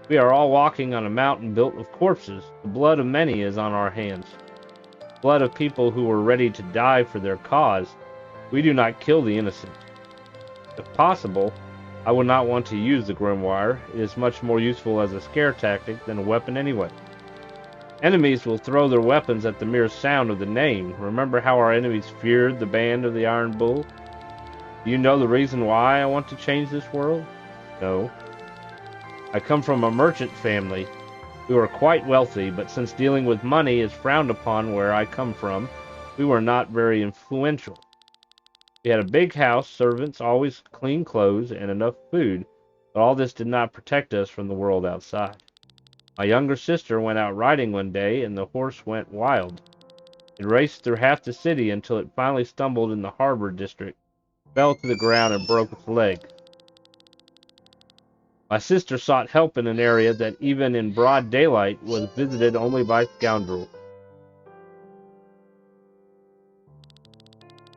We are all walking on a mountain built of corpses. The blood of many is on our hands. Blood of people who were ready to die for their cause. We do not kill the innocent. If possible, I would not want to use the grimoire. It is much more useful as a scare tactic than a weapon anyway. Enemies will throw their weapons at the mere sound of the name. Remember how our enemies feared the band of the Iron Bull? Do you know the reason why I want to change this world? No. I come from a merchant family. We were quite wealthy, but since dealing with money is frowned upon where I come from, we were not very influential. We had a big house, servants, always clean clothes, and enough food, but all this did not protect us from the world outside. My younger sister went out riding one day, and the horse went wild. It raced through half the city until it finally stumbled in the harbor district, fell to the ground, and broke its leg. My sister sought help in an area that even in broad daylight was visited only by scoundrels.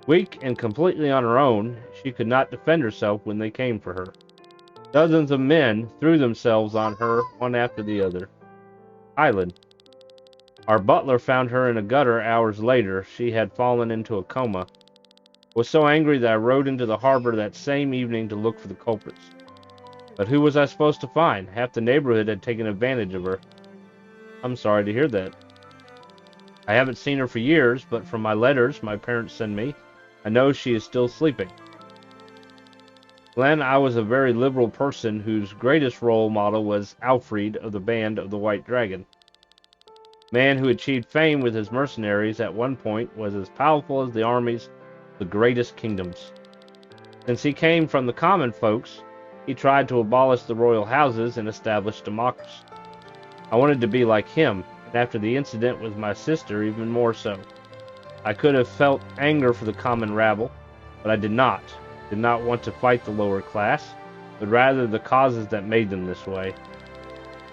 Weak and completely on her own, she could not defend herself when they came for her. Dozens of men threw themselves on her, one after the other. Island. Our butler found her in a gutter hours later. She had fallen into a coma. I was so angry that I rode into the harbor that same evening to look for the culprits. But who was I supposed to find? Half the neighborhood had taken advantage of her. I'm sorry to hear that. I haven't seen her for years, but from my letters my parents send me, I know she is still sleeping. Glenn, I was a very liberal person whose greatest role model was Alfred of the Band of the White Dragon. A man who achieved fame with his mercenaries at one point was as powerful as the armies of the greatest kingdoms. Since he came from the common folks, he tried to abolish the royal houses and establish democracy. I wanted to be like him, and after the incident with my sister, even more so. I could have felt anger for the common rabble, but I did not. Did not want to fight the lower class, but rather the causes that made them this way.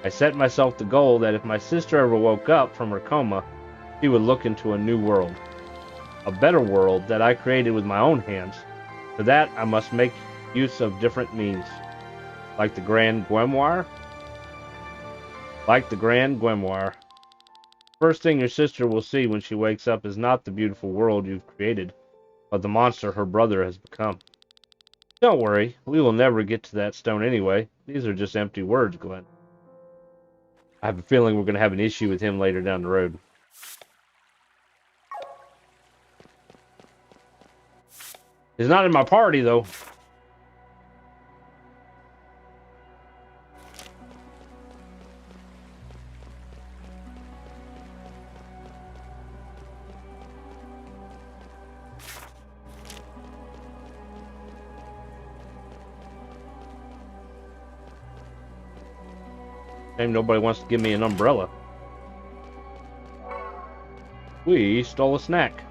I set myself the goal that if my sister ever woke up from her coma, she would look into a new world. A better world that I created with my own hands. For that, I must make use of different means. Like the Grand Grimoire? Like the Grand Grimoire. First thing your sister will see when she wakes up is not the beautiful world you've created, but the monster her brother has become. Don't worry, we will never get to that stone anyway. These are just empty words, Glenn. I have a feeling we're going to have an issue with him later down the road. He's not in my party, though. Shame nobody wants to give me an umbrella. We stole a snack.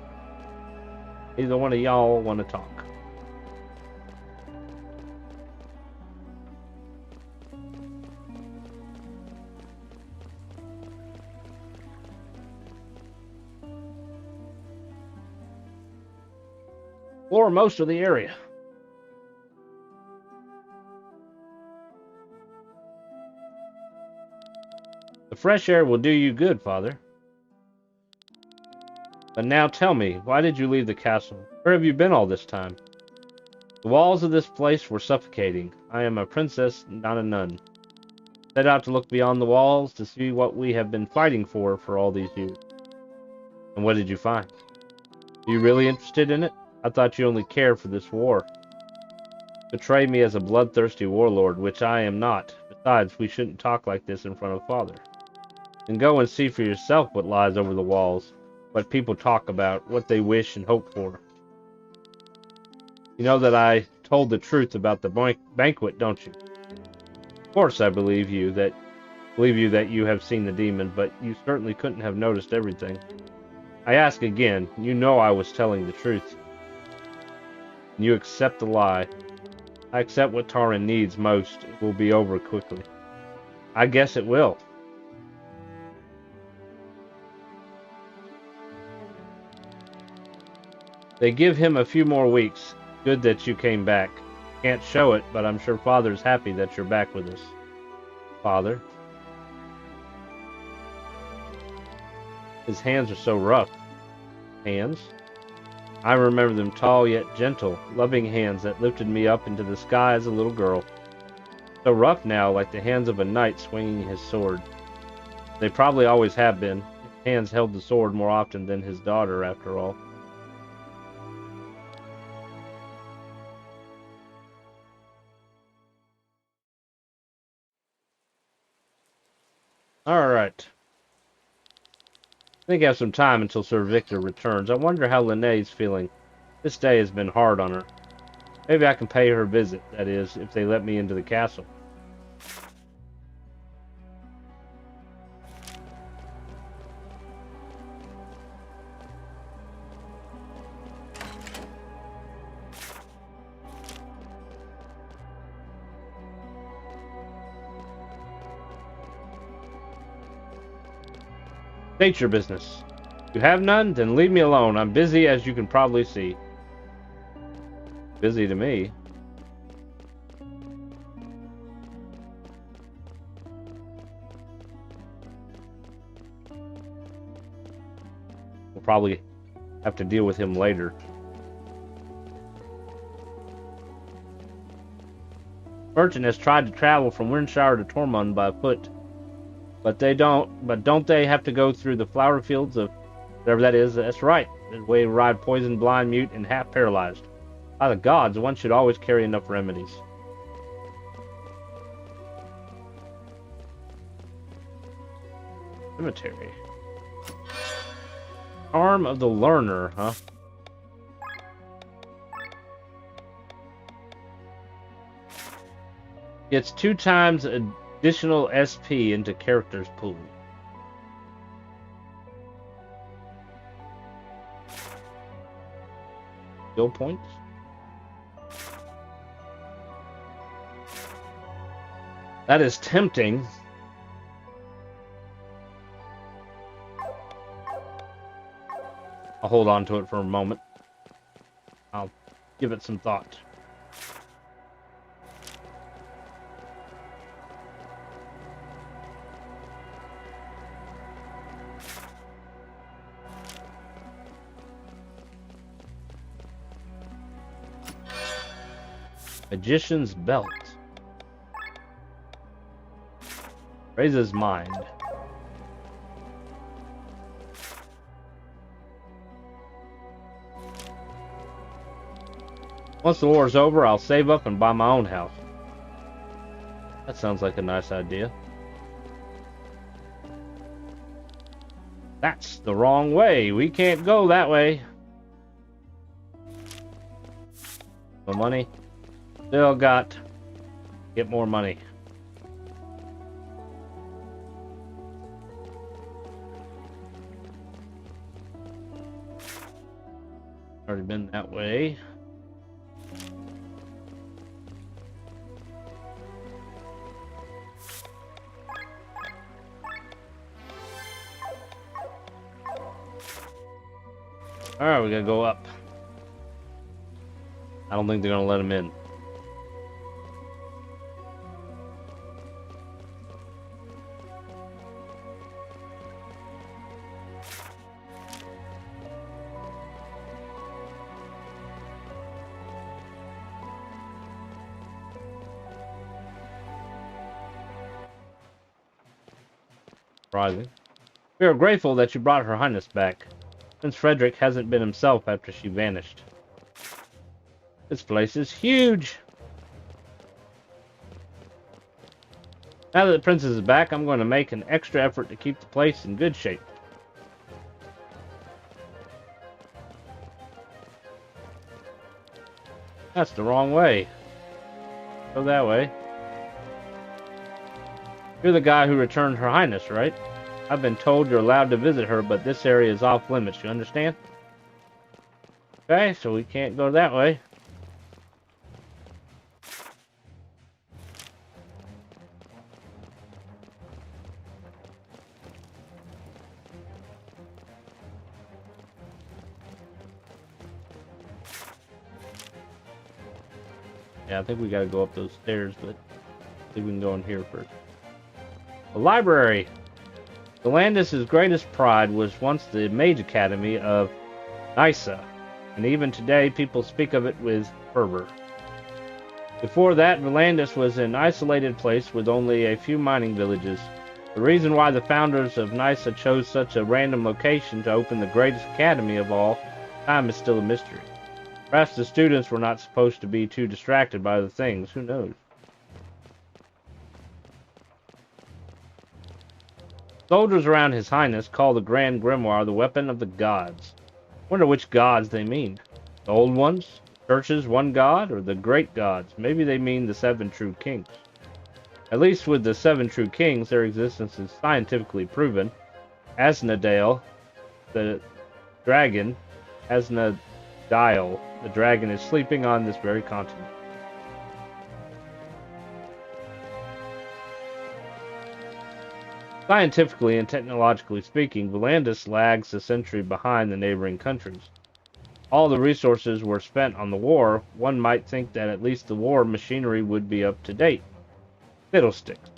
Neither one of y'all want to talk. Explore most of the area. The fresh air will do you good, Father. But now tell me, why did you leave the castle? Where have you been all this time? The walls of this place were suffocating. I am a princess, not a nun. Set out to look beyond the walls to see what we have been fighting for all these years. And what did you find? Are you really interested in it? I thought you only cared for this war. Betray me as a bloodthirsty warlord, which I am not. Besides, we shouldn't talk like this in front of Father. Then go and see for yourself what lies over the walls, what people talk about, what they wish and hope for. You know that I told the truth about the banquet, don't you? Of course I believe you that you have seen the demon, but you certainly couldn't have noticed everything. I ask again, you know I was telling the truth. You accept the lie. I accept what Taryn needs most. It will be over quickly. I guess it will. They give him a few more weeks. Good that you came back. Can't show it, but I'm sure Father's happy that you're back with us. Father? His hands are so rough. Hands? I remember them tall yet gentle, loving hands that lifted me up into the sky as a little girl. So rough now, like the hands of a knight swinging his sword. They probably always have been. His hands held the sword more often than his daughter, after all. Alright. I think I have some time until Sir Victor returns. I wonder how Linnae's feeling. This day has been hard on her. Maybe I can pay her a visit, that is, if they let me into the castle. State your business. You have none? Then leave me alone. I'm busy, as you can probably see. Busy to me. We'll probably have to deal with him later. Merchant has tried to travel from Windshire to Tormund by foot. But don't they have to go through the flower fields of whatever that is? That's right. The way to ride poisoned, blind, mute, and half paralyzed. By the gods, one should always carry enough remedies. Cemetery. Arm of the Learner, huh? Gets 2 times additional SP into characters pool. Skill points. That is tempting. I'll hold on to it for a moment. I'll give it some thought. Magician's Belt. Raises mind. Once the war's over, I'll save up and buy my own house. That sounds like a nice idea. That's the wrong way. We can't go that way. The money. Still got. Get more money. Already been that way. Alright, we gotta go up. I don't think they're gonna let him in. Surprising. We are grateful that you brought Her Highness back. Prince Frederick hasn't been himself after she vanished. This place is huge! Now that the princess is back, I'm going to make an extra effort to keep the place in good shape. That's the wrong way. Go that way. You're the guy who returned Her Highness, right? I've been told you're allowed to visit her, but this area is off limits, you understand? Okay, so we can't go that way. Yeah, I think we gotta go up those stairs, but I think we can go in here first. The library. Valandis' greatest pride was once the Mage Academy of Nysa, and even today people speak of it with fervor. Before that, Valandis was an isolated place with only a few mining villages. The reason why the founders of Nysa chose such a random location to open the greatest academy of all time is still a mystery. Perhaps the students were not supposed to be too distracted by other things, who knows? Soldiers around His Highness call the Grand Grimoire the weapon of the gods. Wonder which gods they mean. The old ones? Church's one god? Or the great gods? Maybe they mean the 7 true kings. At least with the 7 true kings, their existence is scientifically proven. Asnodale, the dragon, Asnodile, the dragon, is sleeping on this very continent. Scientifically and technologically speaking, Valandis lags a century behind the neighboring countries. All the resources were spent on the war. One might think that at least the war machinery would be up to date. Fiddlesticks.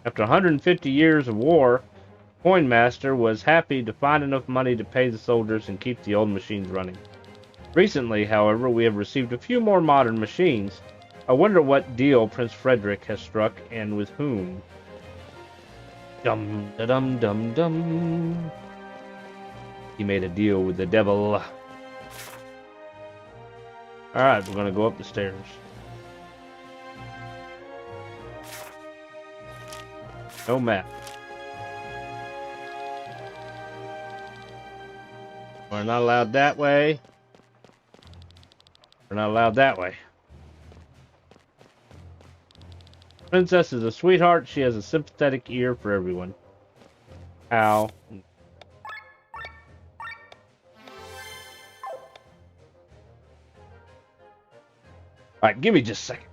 After 150 years of war, Coinmaster was happy to find enough money to pay the soldiers and keep the old machines running. Recently, however, we have received a few more modern machines. I wonder what deal Prince Frederick has struck and with whom. Dum da dum dum dum. He made a deal with the devil. Alright, we're gonna go up the stairs. No map. We're not allowed that way. We're not allowed that way. Princess is a sweetheart. She has a sympathetic ear for everyone. Ow. Alright, give me just a second.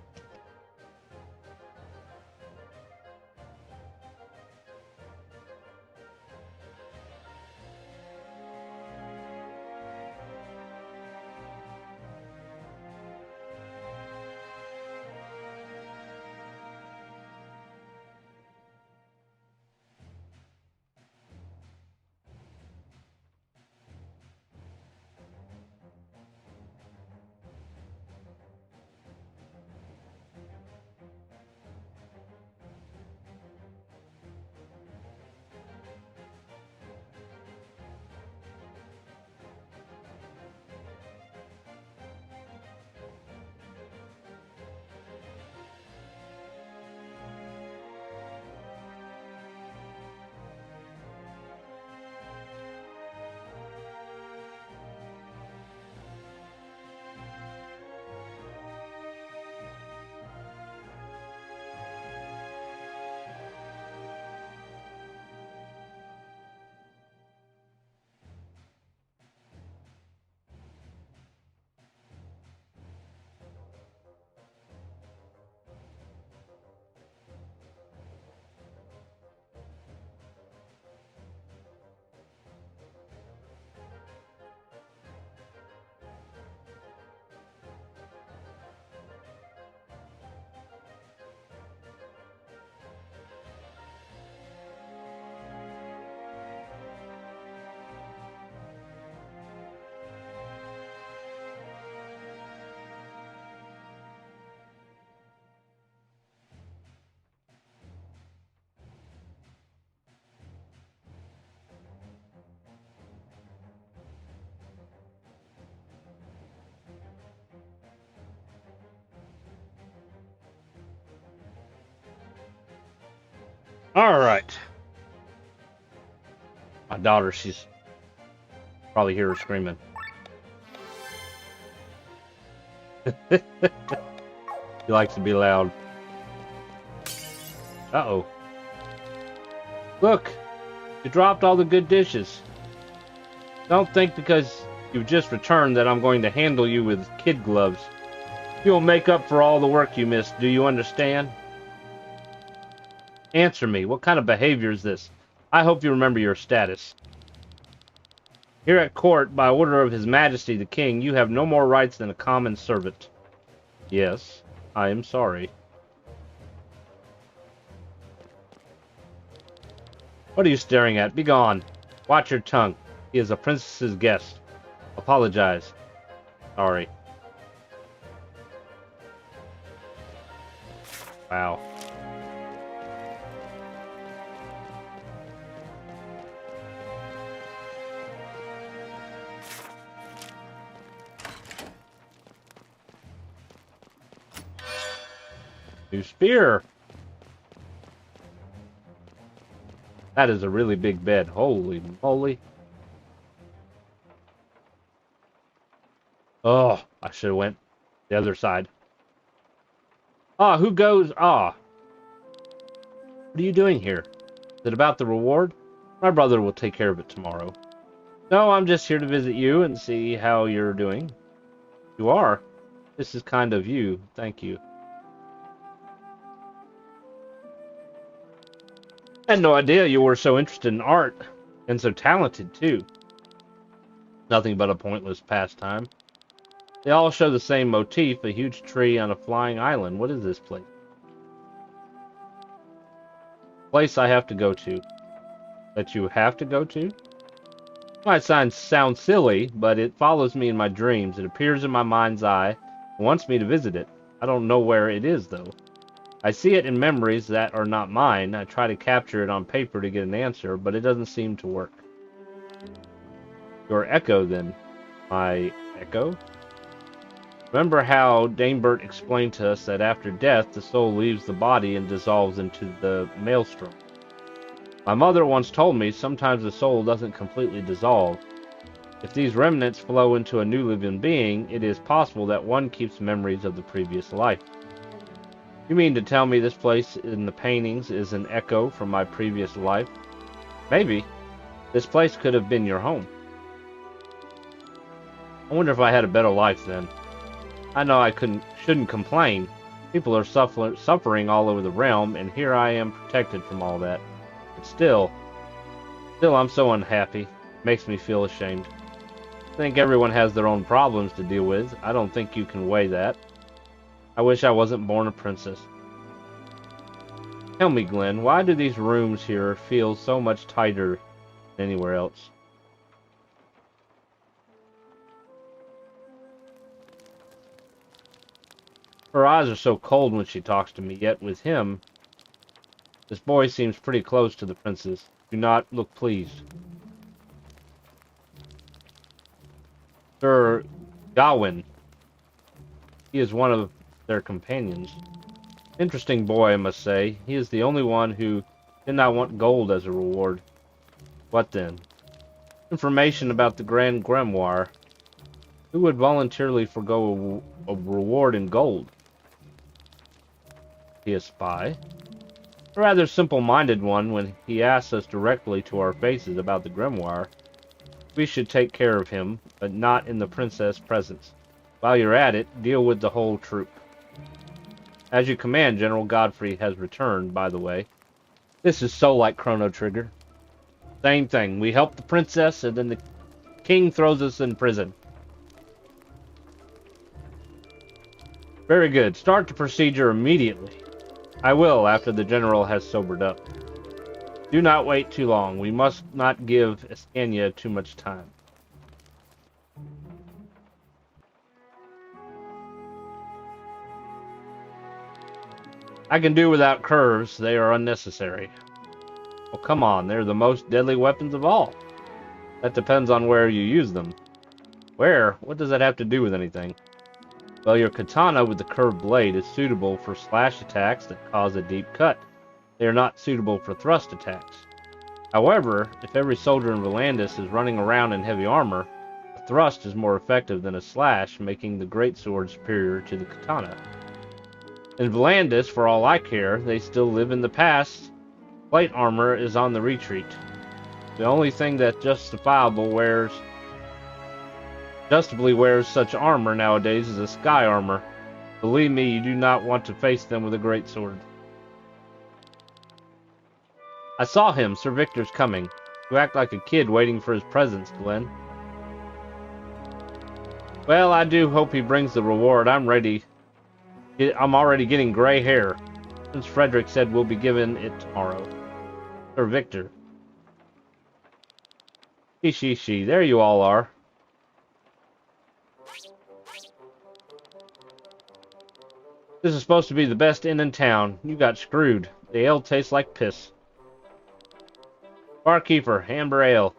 Alright. My daughter, she's probably hear her screaming. She likes to be loud. Uh-oh. Look! You dropped all the good dishes. Don't think because you've just returned that I'm going to handle you with kid gloves. You'll make up for all the work you missed, do you understand? Answer me, what kind of behavior is this? I hope you remember your status. Here at court, by order of His Majesty the King, you have no more rights than a common servant. Yes. I am sorry. What are you staring at? Be gone. Watch your tongue. He is a princess's guest. Apologize. Sorry. Wow. New spear. That is a really big bed. Holy moly. Oh, I should have went the other side. Ah, who goes? Ah. What are you doing here? Is it about the reward? My brother will take care of it tomorrow. No, I'm just here to visit you and see how you're doing. You are? This is kind of you. Thank you. I had no idea you were so interested in art, and so talented, too. Nothing but a pointless pastime. They all show the same motif, a huge tree on a flying island. What is this place? Place I have to go to. That you have to go to? Might sound silly, but it follows me in my dreams. It appears in my mind's eye and wants me to visit it. I don't know where it is, though. I see it in memories that are not mine. I try to capture it on paper to get an answer, but it doesn't seem to work. Your echo, then. My echo? Remember how Danebert explained to us that after death, the soul leaves the body and dissolves into the maelstrom. My mother once told me sometimes the soul doesn't completely dissolve. If these remnants flow into a new living being, it is possible that one keeps memories of the previous life. You mean to tell me this place in the paintings is an echo from my previous life? Maybe. This place could have been your home. I wonder if I had a better life then. I know I shouldn't complain. People are suffering all over the realm, and here I am protected from all that. But still I'm so unhappy. Makes me feel ashamed. I think everyone has their own problems to deal with. I don't think you can weigh that. I wish I wasn't born a princess. Tell me, Glenn, why do these rooms here feel so much tighter than anywhere else? Her eyes are so cold when she talks to me, yet with him, this boy seems pretty close to the princess. Do not look pleased. Sir Gawain. He is one of their companions. Interesting boy, I must say. He is the only one who did not want gold as a reward. What then? Information about the Grand Grimoire. Who would voluntarily forgo a reward in gold? He a spy? A rather simple-minded one when he asks us directly to our faces about the grimoire. We should take care of him, but not in the princess' presence. While you're at it, deal with the whole troop. As you command, General Godfrey has returned, by the way. This is so like Chrono Trigger. Same thing. We help the princess, and then the king throws us in prison. Very good. Start the procedure immediately. I will, after the general has sobered up. Do not wait too long. We must not give Escanya too much time. I can do without curves. They are unnecessary. Well, come on. They're the most deadly weapons of all. That depends on where you use them. Where? What does that have to do with anything? Well, your katana with the curved blade is suitable for slash attacks that cause a deep cut. They are not suitable for thrust attacks. However, if every soldier in Valandis is running around in heavy armor, a thrust is more effective than a slash, making the greatsword superior to the katana. In Valandis, for all I care, they still live in the past. Plate armor is on the retreat. The only thing that justifiably wears such armor nowadays is a sky armor. Believe me, you do not want to face them with a greatsword. I saw him. Sir Victor's coming. You act like a kid waiting for his presents, Glenn. Well, I do hope he brings the reward. I'm ready I'm already getting gray hair. Since Frederick said we'll be given it tomorrow. Sir Victor. She. There you all are. This is supposed to be the best inn in town. You got screwed. The ale tastes like piss. Barkeeper, amber ale.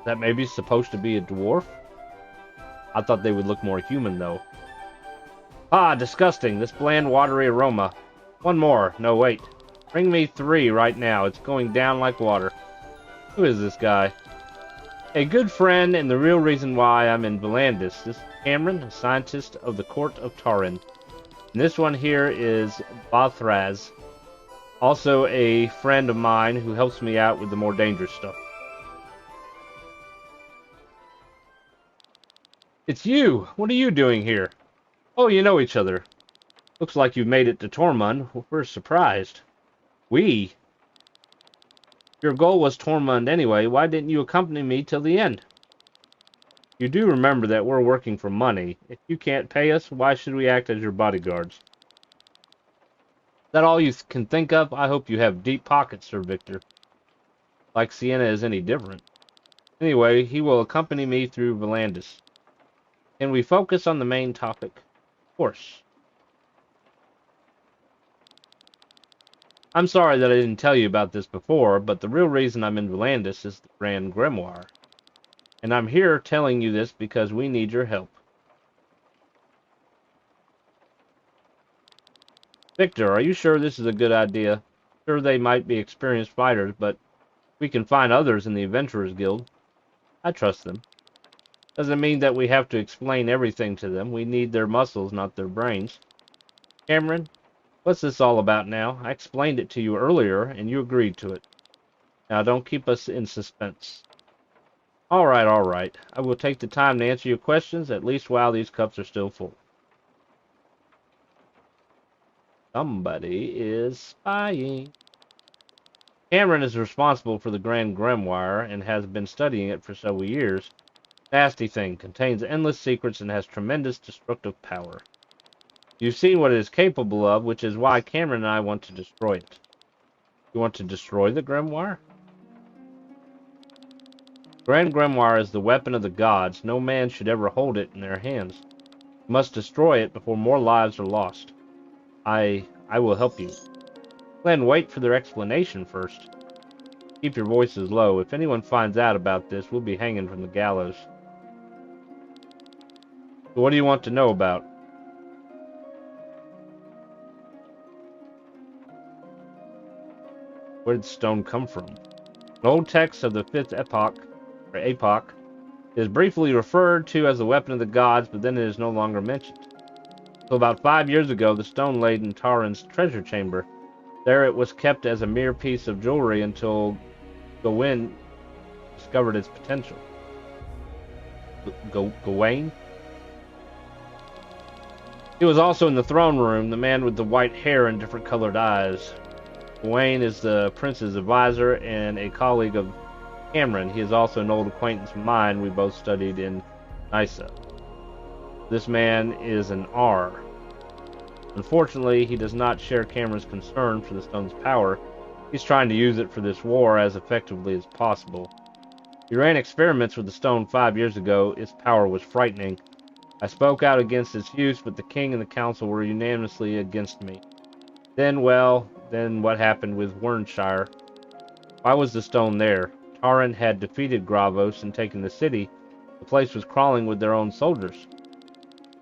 That maybe supposed to be a dwarf? I thought they would look more human, though. Ah, disgusting. This bland, watery aroma. One more. No, wait. Bring me 3 right now. It's going down like water. Who is this guy? A good friend and the real reason why I'm in Valandis. This is Cameron, a scientist of the court of Taryn. And this one here is Bathraz. Also a friend of mine who helps me out with the more dangerous stuff. It's you! What are you doing here? Oh, you know each other. Looks like you've made it to Tormund. We're surprised. We? Your goal was Tormund anyway. Why didn't you accompany me till the end? You do remember that we're working for money. If you can't pay us, why should we act as your bodyguards? Is that all you can think of? I hope you have deep pockets, Sir Victor. Like Sienna is any different. Anyway, he will accompany me through Valandis. Can we focus on the main topic? Of course. I'm sorry that I didn't tell you about this before, but the real reason I'm in Valandis is the Grand Grimoire. And I'm here telling you this because we need your help. Victor, are you sure this is a good idea? Sure, they might be experienced fighters, but we can find others in the Adventurers Guild. I trust them. Doesn't mean that we have to explain everything to them. We need their muscles, not their brains. Cameron, what's this all about now? I explained it to you earlier, and you agreed to it. Now, don't keep us in suspense. All right. I will take the time to answer your questions, at least while these cups are still full. Somebody is spying. Cameron is responsible for the Grand Grimoire and has been studying it for several years. Nasty thing, contains endless secrets and has tremendous destructive power. You've seen what it is capable of, which is why Cameron and I want to destroy it. You want to destroy the Grimoire? Grand Grimoire is the weapon of the gods. No man should ever hold it in their hands. You must destroy it before more lives are lost. I will help you. Glenn, wait for their explanation first. Keep your voices low. If anyone finds out about this, we'll be hanging from the gallows. So what do you want to know about? Where did stone come from? An old text of the 5th epoch, is briefly referred to as the weapon of the gods, but then it is no longer mentioned. So about 5 years ago, the stone laid in Taryn's treasure chamber. There it was kept as a mere piece of jewelry until Gawain discovered its potential. Gawain? He was also in the throne room, the man with the white hair and different colored eyes. Gawain is the prince's advisor and a colleague of Cameron. He is also an old acquaintance of mine. We both studied in Nysa. This man is an R. Unfortunately, he does not share Cameron's concern for the stone's power. He's trying to use it for this war as effectively as possible. He ran experiments with the stone 5 years ago. Its power was frightening. I spoke out against its use, but the king and the council were unanimously against me. Then what happened with Wernshire? Why was the stone there? Taryn had defeated Gravos and taken the city. The place was crawling with their own soldiers.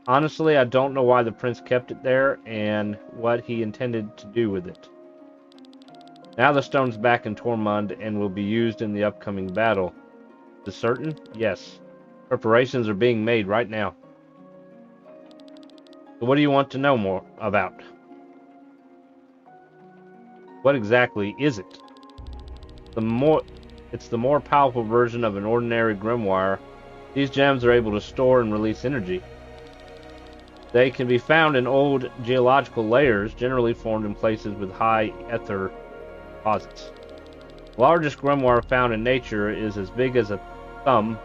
Honestly, I don't know why the prince kept it there and what he intended to do with it. Now the stone's back in Tormund and will be used in the upcoming battle. Is it certain? Yes. Preparations are being made right now. So what do you want to know more about? What exactly is it? It's the more powerful version of an ordinary grimoire. These gems are able to store and release energy. They can be found in old geological layers, generally formed in places with high ether deposits. The largest grimoire found in nature is as big as a thumb,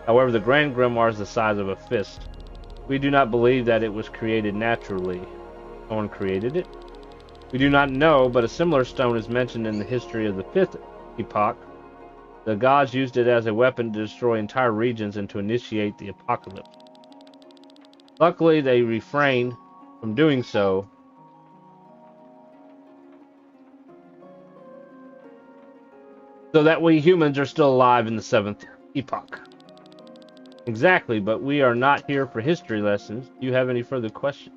However, the Grand Grimoire is the size of a fist. We do not believe that it was created naturally. Someone created it? We do not know, but a similar stone is mentioned in the history of the 5th epoch. The gods used it as a weapon to destroy entire regions and to initiate the apocalypse. Luckily, they refrained from doing so. So that we humans are still alive in the 7th epoch. Exactly, but we are not here for history lessons. Do you have any further questions?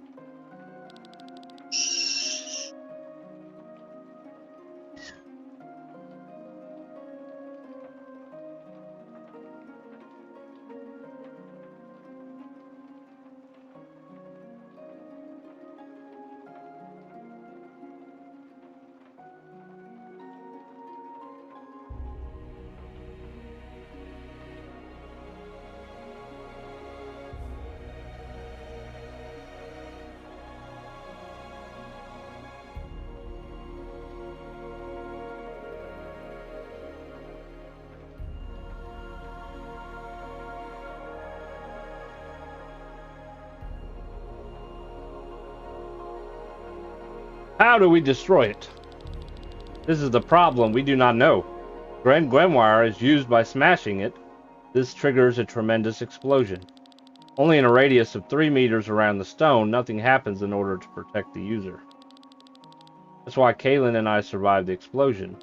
How do we destroy it? This is the problem. We do not know. Grand Grimoire is used by smashing it. This triggers a tremendous explosion. Only in a radius of 3 meters around the stone, nothing happens in order to protect the user. That's why Kaylin and I survived the explosion.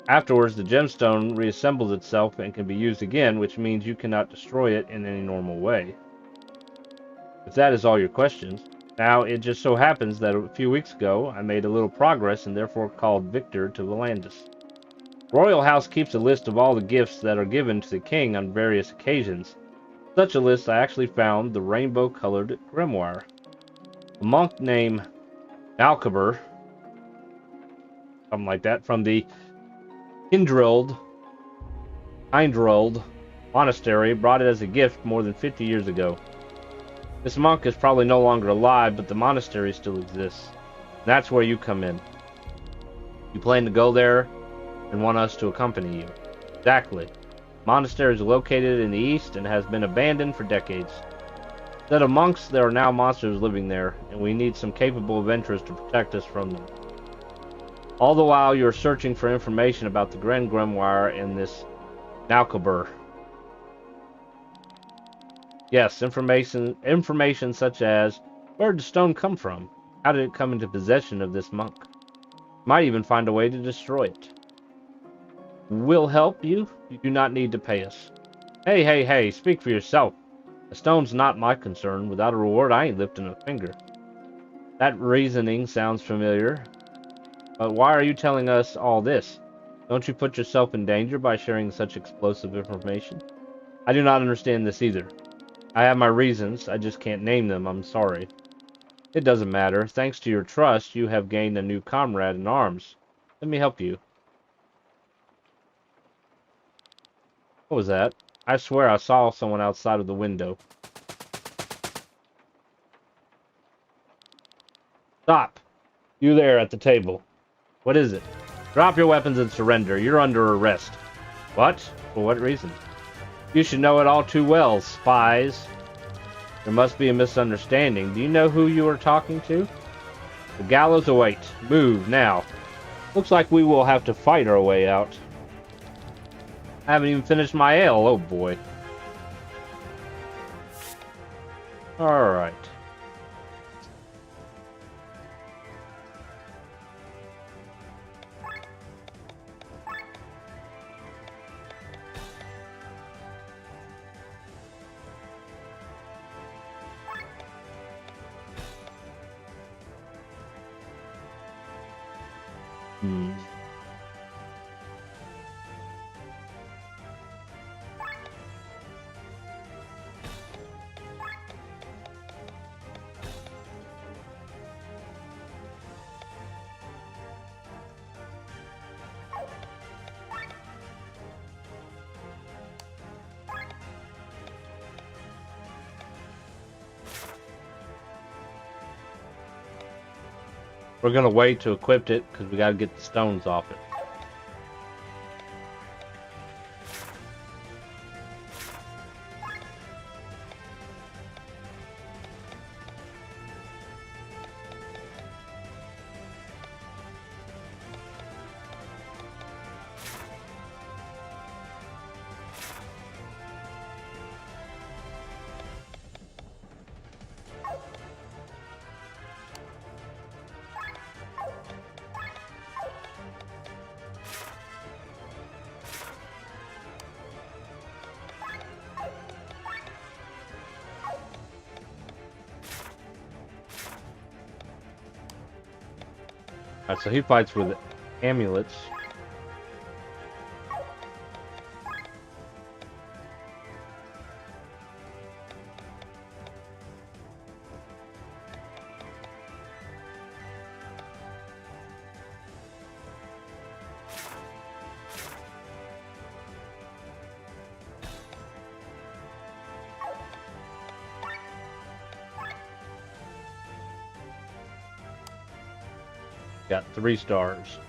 Afterwards, the gemstone reassembles itself and can be used again, which means you cannot destroy it in any normal way. If that is all your questions. Now, it just so happens that a few weeks ago, I made a little progress and therefore called Victor to Valandis. The Royal House keeps a list of all the gifts that are given to the king on various occasions. Such a list I actually found the rainbow-colored grimoire. A monk named Malkaber, something like that, from the Hindrold monastery brought it as a gift more than 50 years ago. This monk is probably no longer alive, but the monastery still exists. And that's where you come in. You plan to go there and want us to accompany you. Exactly. The monastery is located in the east and has been abandoned for decades. Instead of monks, there are now monsters living there, and we need some capable adventurers to protect us from them. All the while, you're searching for information about the Grand Grimoire and this Malkaber. Yes, information such as, where did the stone come from? How did it come into possession of this monk? Might even find a way to destroy it. We'll help you. You do not need to pay us. Hey, speak for yourself. The stone's not my concern. Without a reward, I ain't lifting a finger. That reasoning sounds familiar. But why are you telling us all this? Don't you put yourself in danger by sharing such explosive information? I do not understand this either. I have my reasons, I just can't name them, I'm sorry. It doesn't matter. Thanks to your trust, you have gained a new comrade in arms. Let me help you. What was that? I swear I saw someone outside of the window. Stop! You there at the table. What is it? Drop your weapons and surrender. You're under arrest. What? For what reason? You should know it all too well, spies. There must be a misunderstanding. Do you know who you are talking to? The gallows await. Move, now. Looks like we will have to fight our way out. I haven't even finished my ale, oh boy. Alright. We're gonna wait to equip it because we gotta get the stones off it. Alright, so he fights with amulets. Got 3 stars.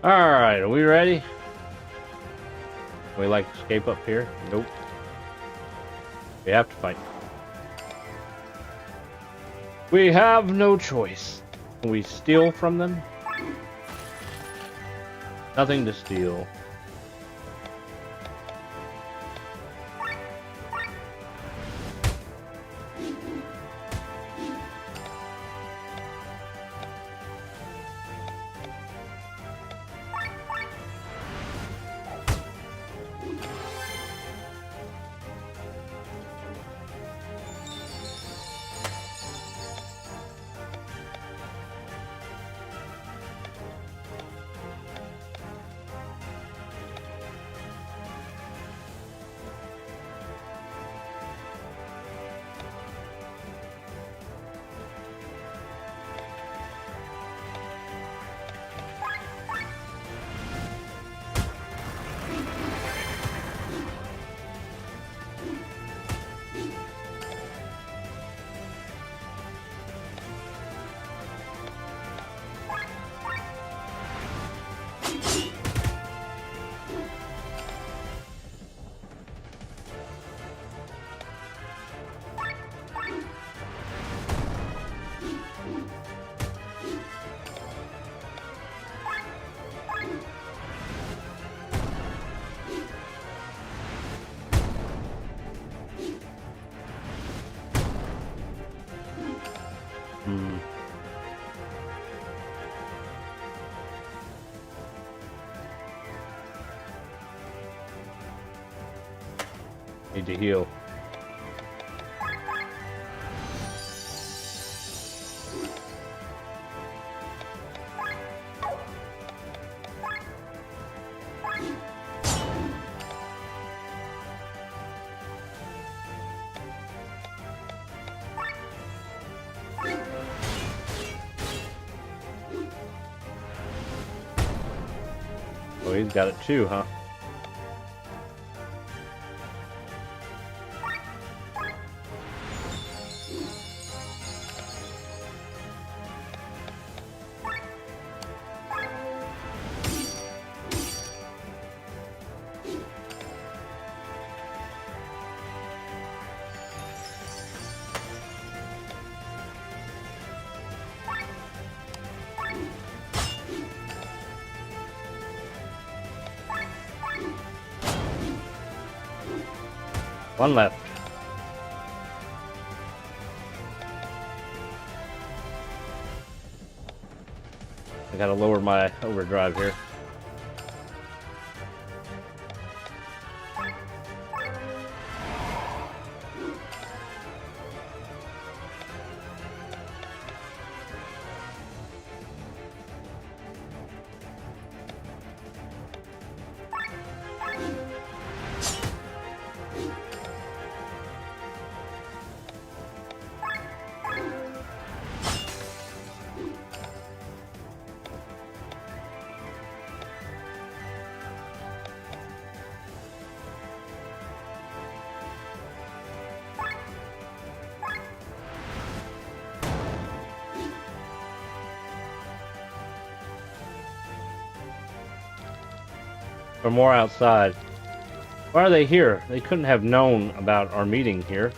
Alright, are we ready? Can we like escape up here? Nope. We have to fight. We have no choice. Can we steal from them? Nothing to steal. Need to heal. Oh, he's got it too, huh? One left. I gotta lower my overdrive here. or more outside. Why are they here? They couldn't have known about our meeting here.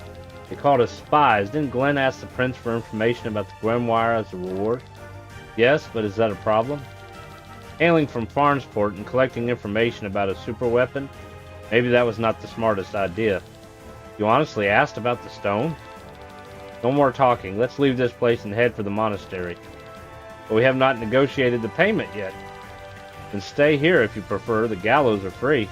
They called us spies. Didn't Glenn ask the prince for information about the Grimoire as a reward? Yes, but is that a problem? Hailing from Farnsport and collecting information about a super weapon? Maybe that was not the smartest idea. You honestly asked about the stone? No more talking. Let's leave this place and head for the monastery. But we have not negotiated the payment yet. Then stay here if you prefer. The gallows are free.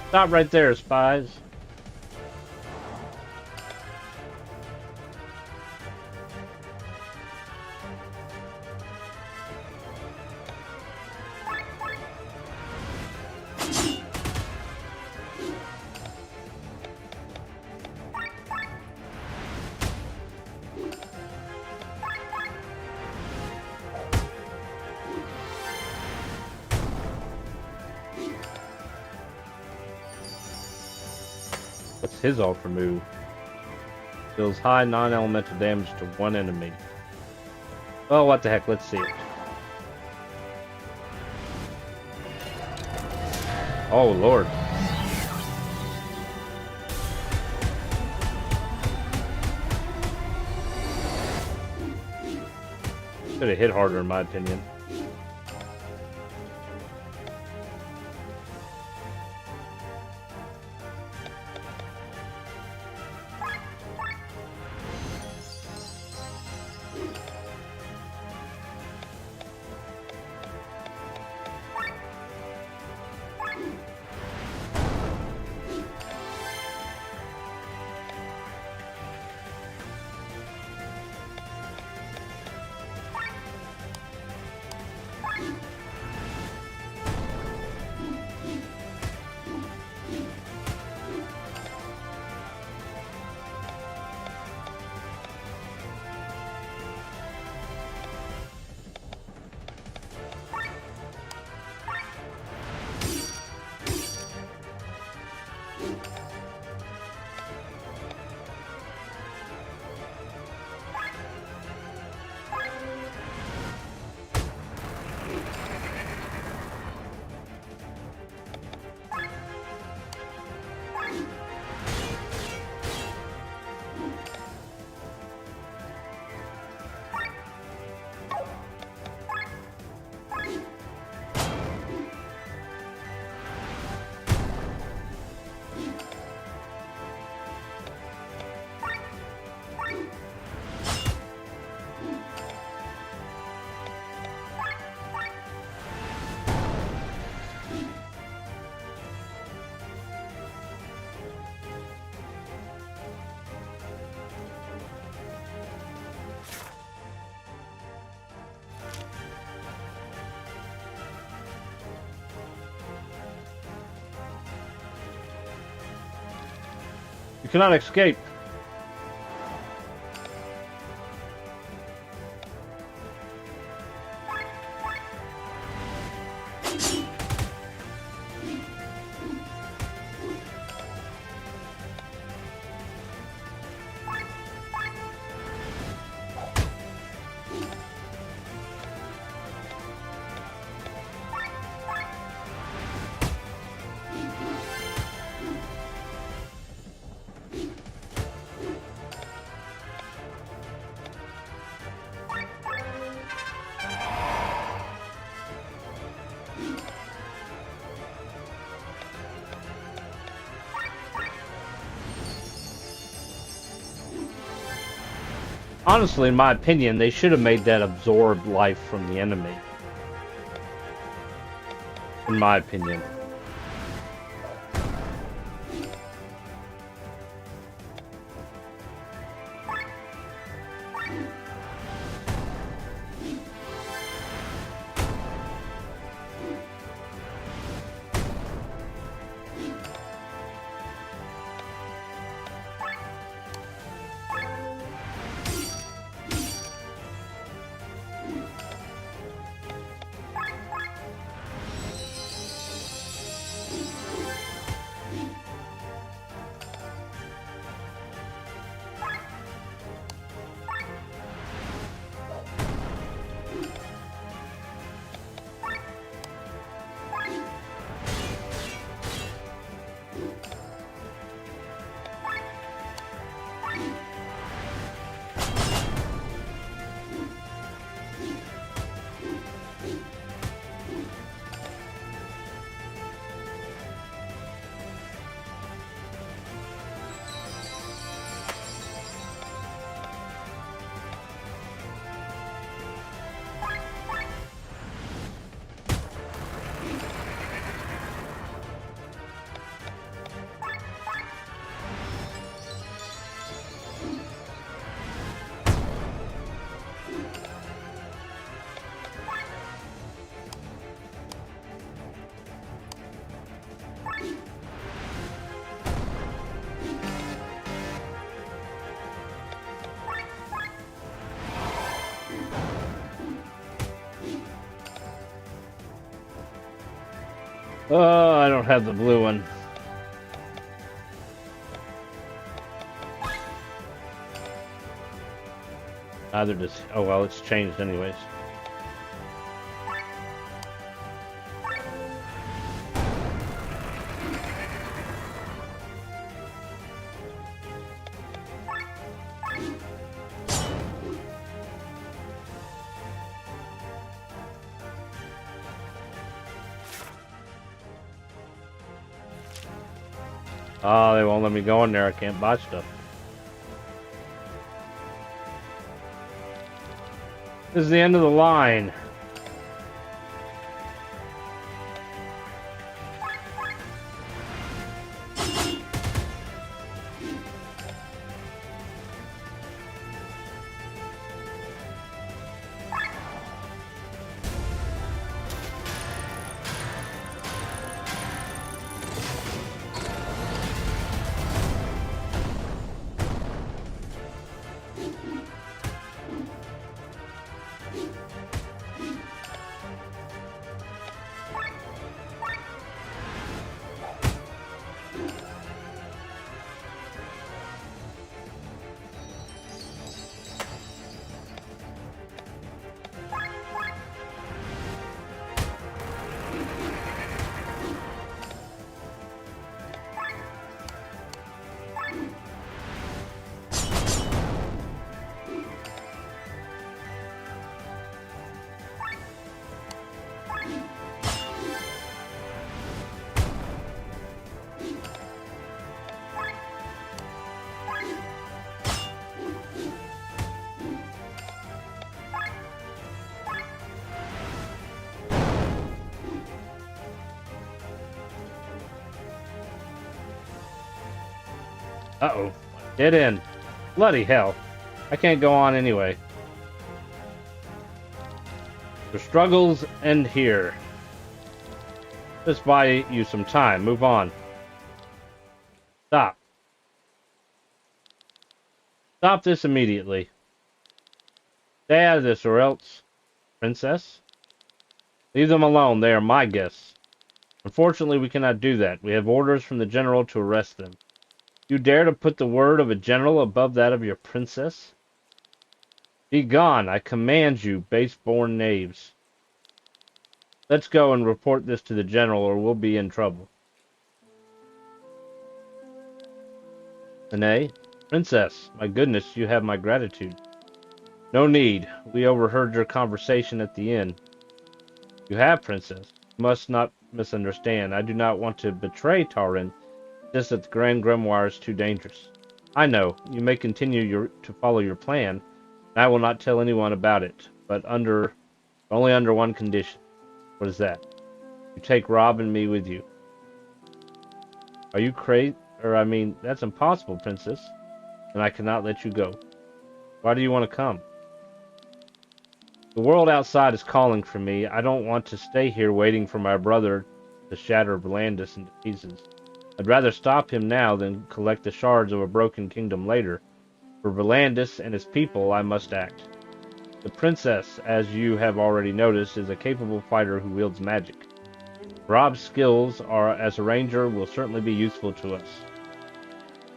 Stop right there, spies. What's his ultra move? Deals high non-elemental damage to one enemy. Oh, what the heck? Let's see it. Oh, Lord. Should have hit harder, in my opinion. You cannot escape. Honestly, in my opinion, they should have made that absorb life from the enemy. In my opinion. Oh, I don't have the blue one. Neither does... Oh, well, it's changed anyways. Oh, they won't let me go in there. I can't buy stuff. This is the end of the line. Uh-oh. Dead end. Bloody hell. I can't go on anyway. The struggles end here. Just buy you some time. Move on. Stop. Stop this immediately. Stay out of this or else... Princess? Leave them alone. They are my guests. Unfortunately, we cannot do that. We have orders from the general to arrest them. You dare to put the word of a general above that of your princess? Be gone, I command you, base-born knaves. Let's go and report this to the general, or we'll be in trouble. Nay, princess, my goodness, you have my gratitude. No need. We overheard your conversation at the inn. You have, princess. You must not misunderstand. I do not want to betray Taryn. Just that the Grand Grimoire is too dangerous. I know. You may continue to follow your plan, and I will not tell anyone about it, but only under one condition. What is that? You take Rob and me with you. Are you crazy? That's impossible, princess. And I cannot let you go. Why do you want to come? The world outside is calling for me. I don't want to stay here waiting for my brother to shatter Valandis into pieces. I'd rather stop him now than collect the shards of a broken kingdom later. For Valandis and his people, I must act. The princess, as you have already noticed, is a capable fighter who wields magic. Rob's skills as a ranger will certainly be useful to us.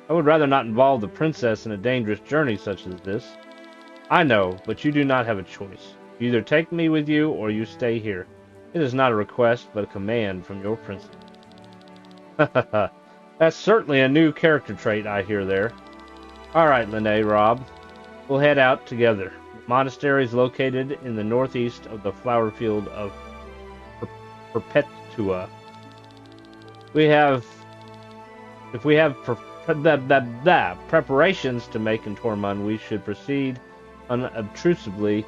I would rather not involve the princess in a dangerous journey such as this. I know, but you do not have a choice. You either take me with you or you stay here. It is not a request, but a command from your princess. That's certainly a new character trait I hear there. Alright, Lene, Rob. We'll head out together. The monastery is located in the northeast of the flower field of Perpetua. If we have preparations to make in Tormund, we should proceed unobtrusively.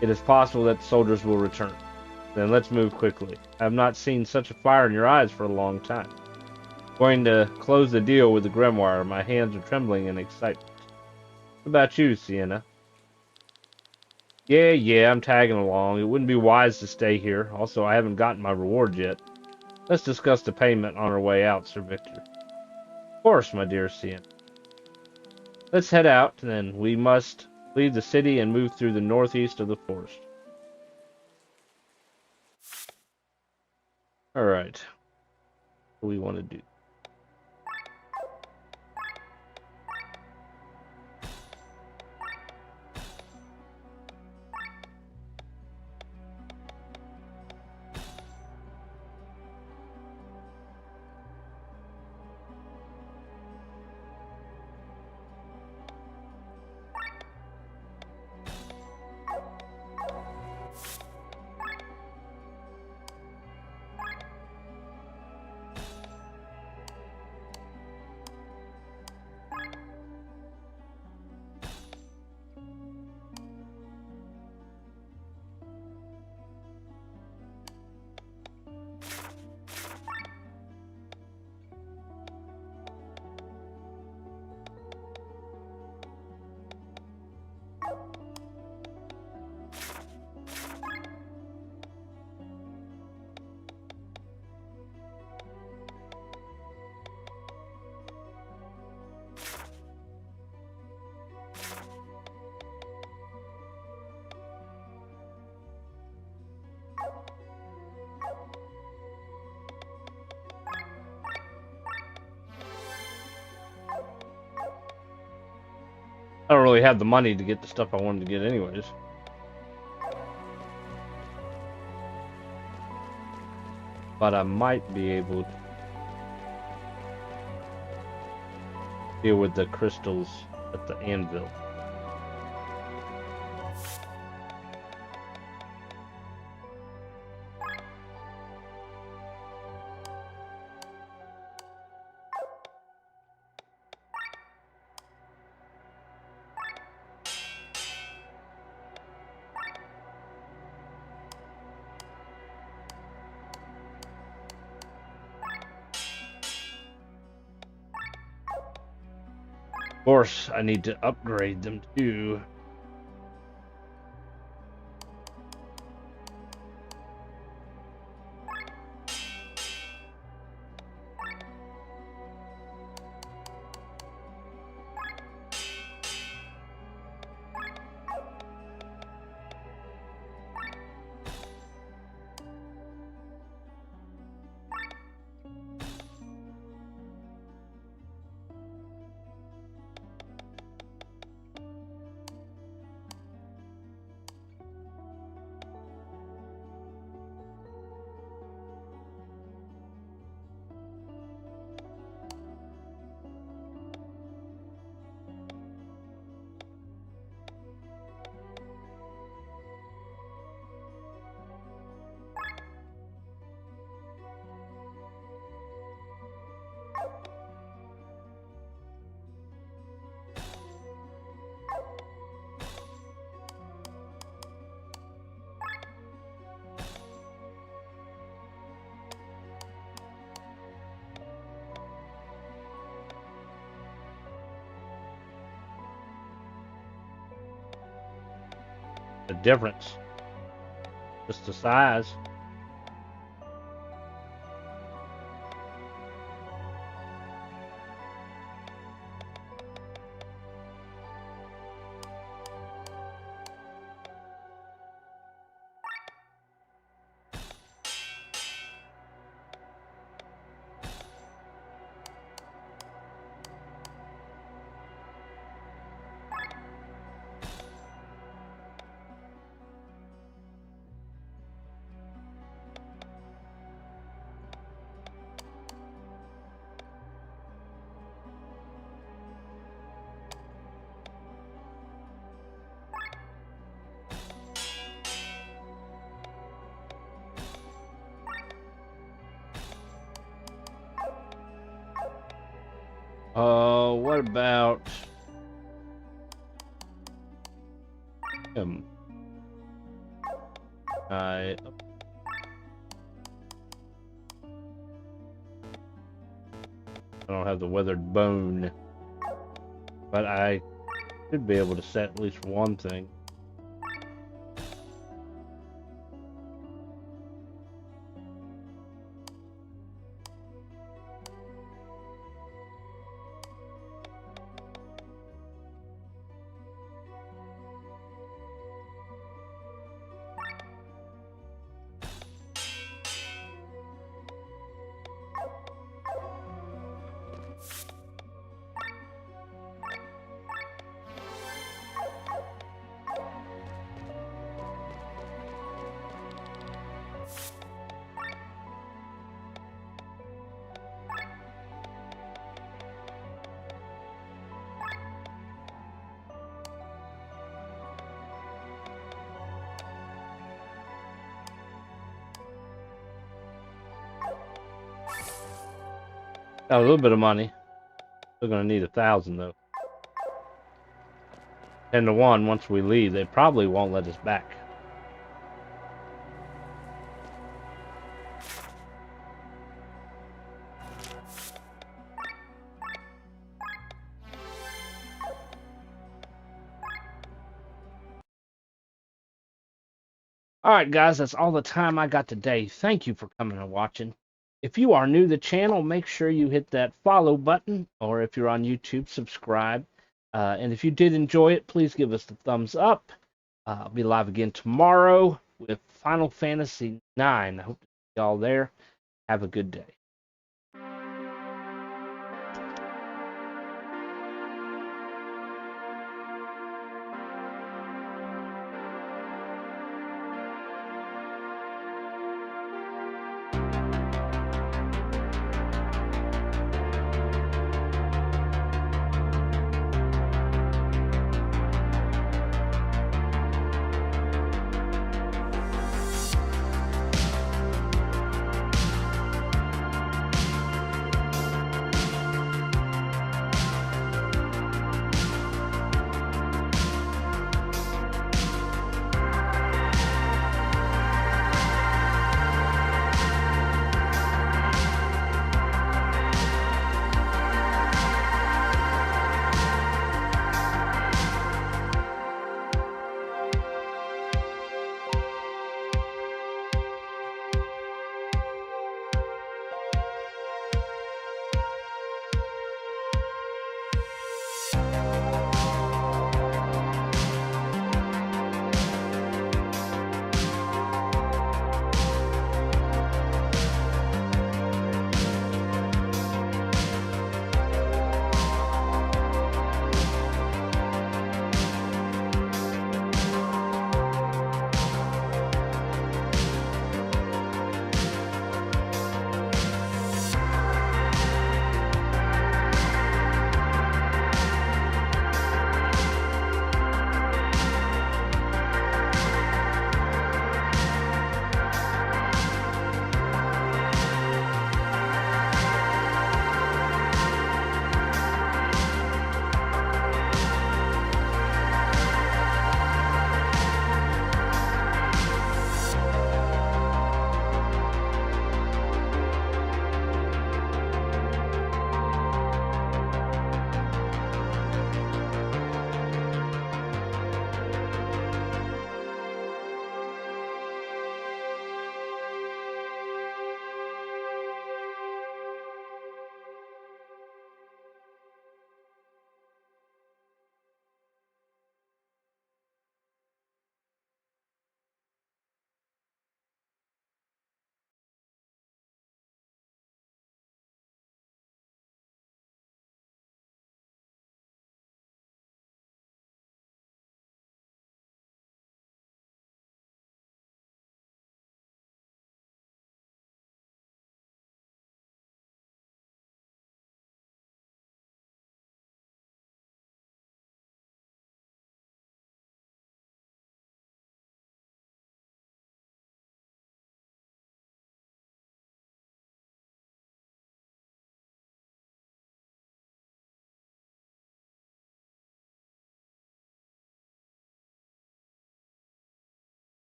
It is possible that the soldiers will return. Then let's move quickly. I have not seen such a fire in your eyes for a long time. I'm going to close the deal with the Grimoire. My hands are trembling in excitement. What about you, Sienna? Yeah, I'm tagging along. It wouldn't be wise to stay here. Also, I haven't gotten my reward yet. Let's discuss the payment on our way out, Sir Victor. Of course, my dear Sienna. Let's head out, then. We must leave the city and move through the northeast of the forest. Alright. do we want to do? I don't really have the money to get the stuff I wanted to get anyways. But I might be able to deal with the crystals at the anvil. Of course, I need to upgrade them too. The difference, just the size. What about him? I don't have the weathered bone, but I should be able to set at least one thing. Got a little bit of money. Still gonna need 1,000 though. 10-1 once we leave. They probably won't let us back. Alright guys, that's all the time I got today. Thank you for coming and watching. If you are new to the channel, make sure you hit that follow button, or if you're on YouTube, subscribe. And if you did enjoy it, please give us the thumbs up. I'll be live again tomorrow with Final Fantasy IX. I hope to see y'all there. Have a good day.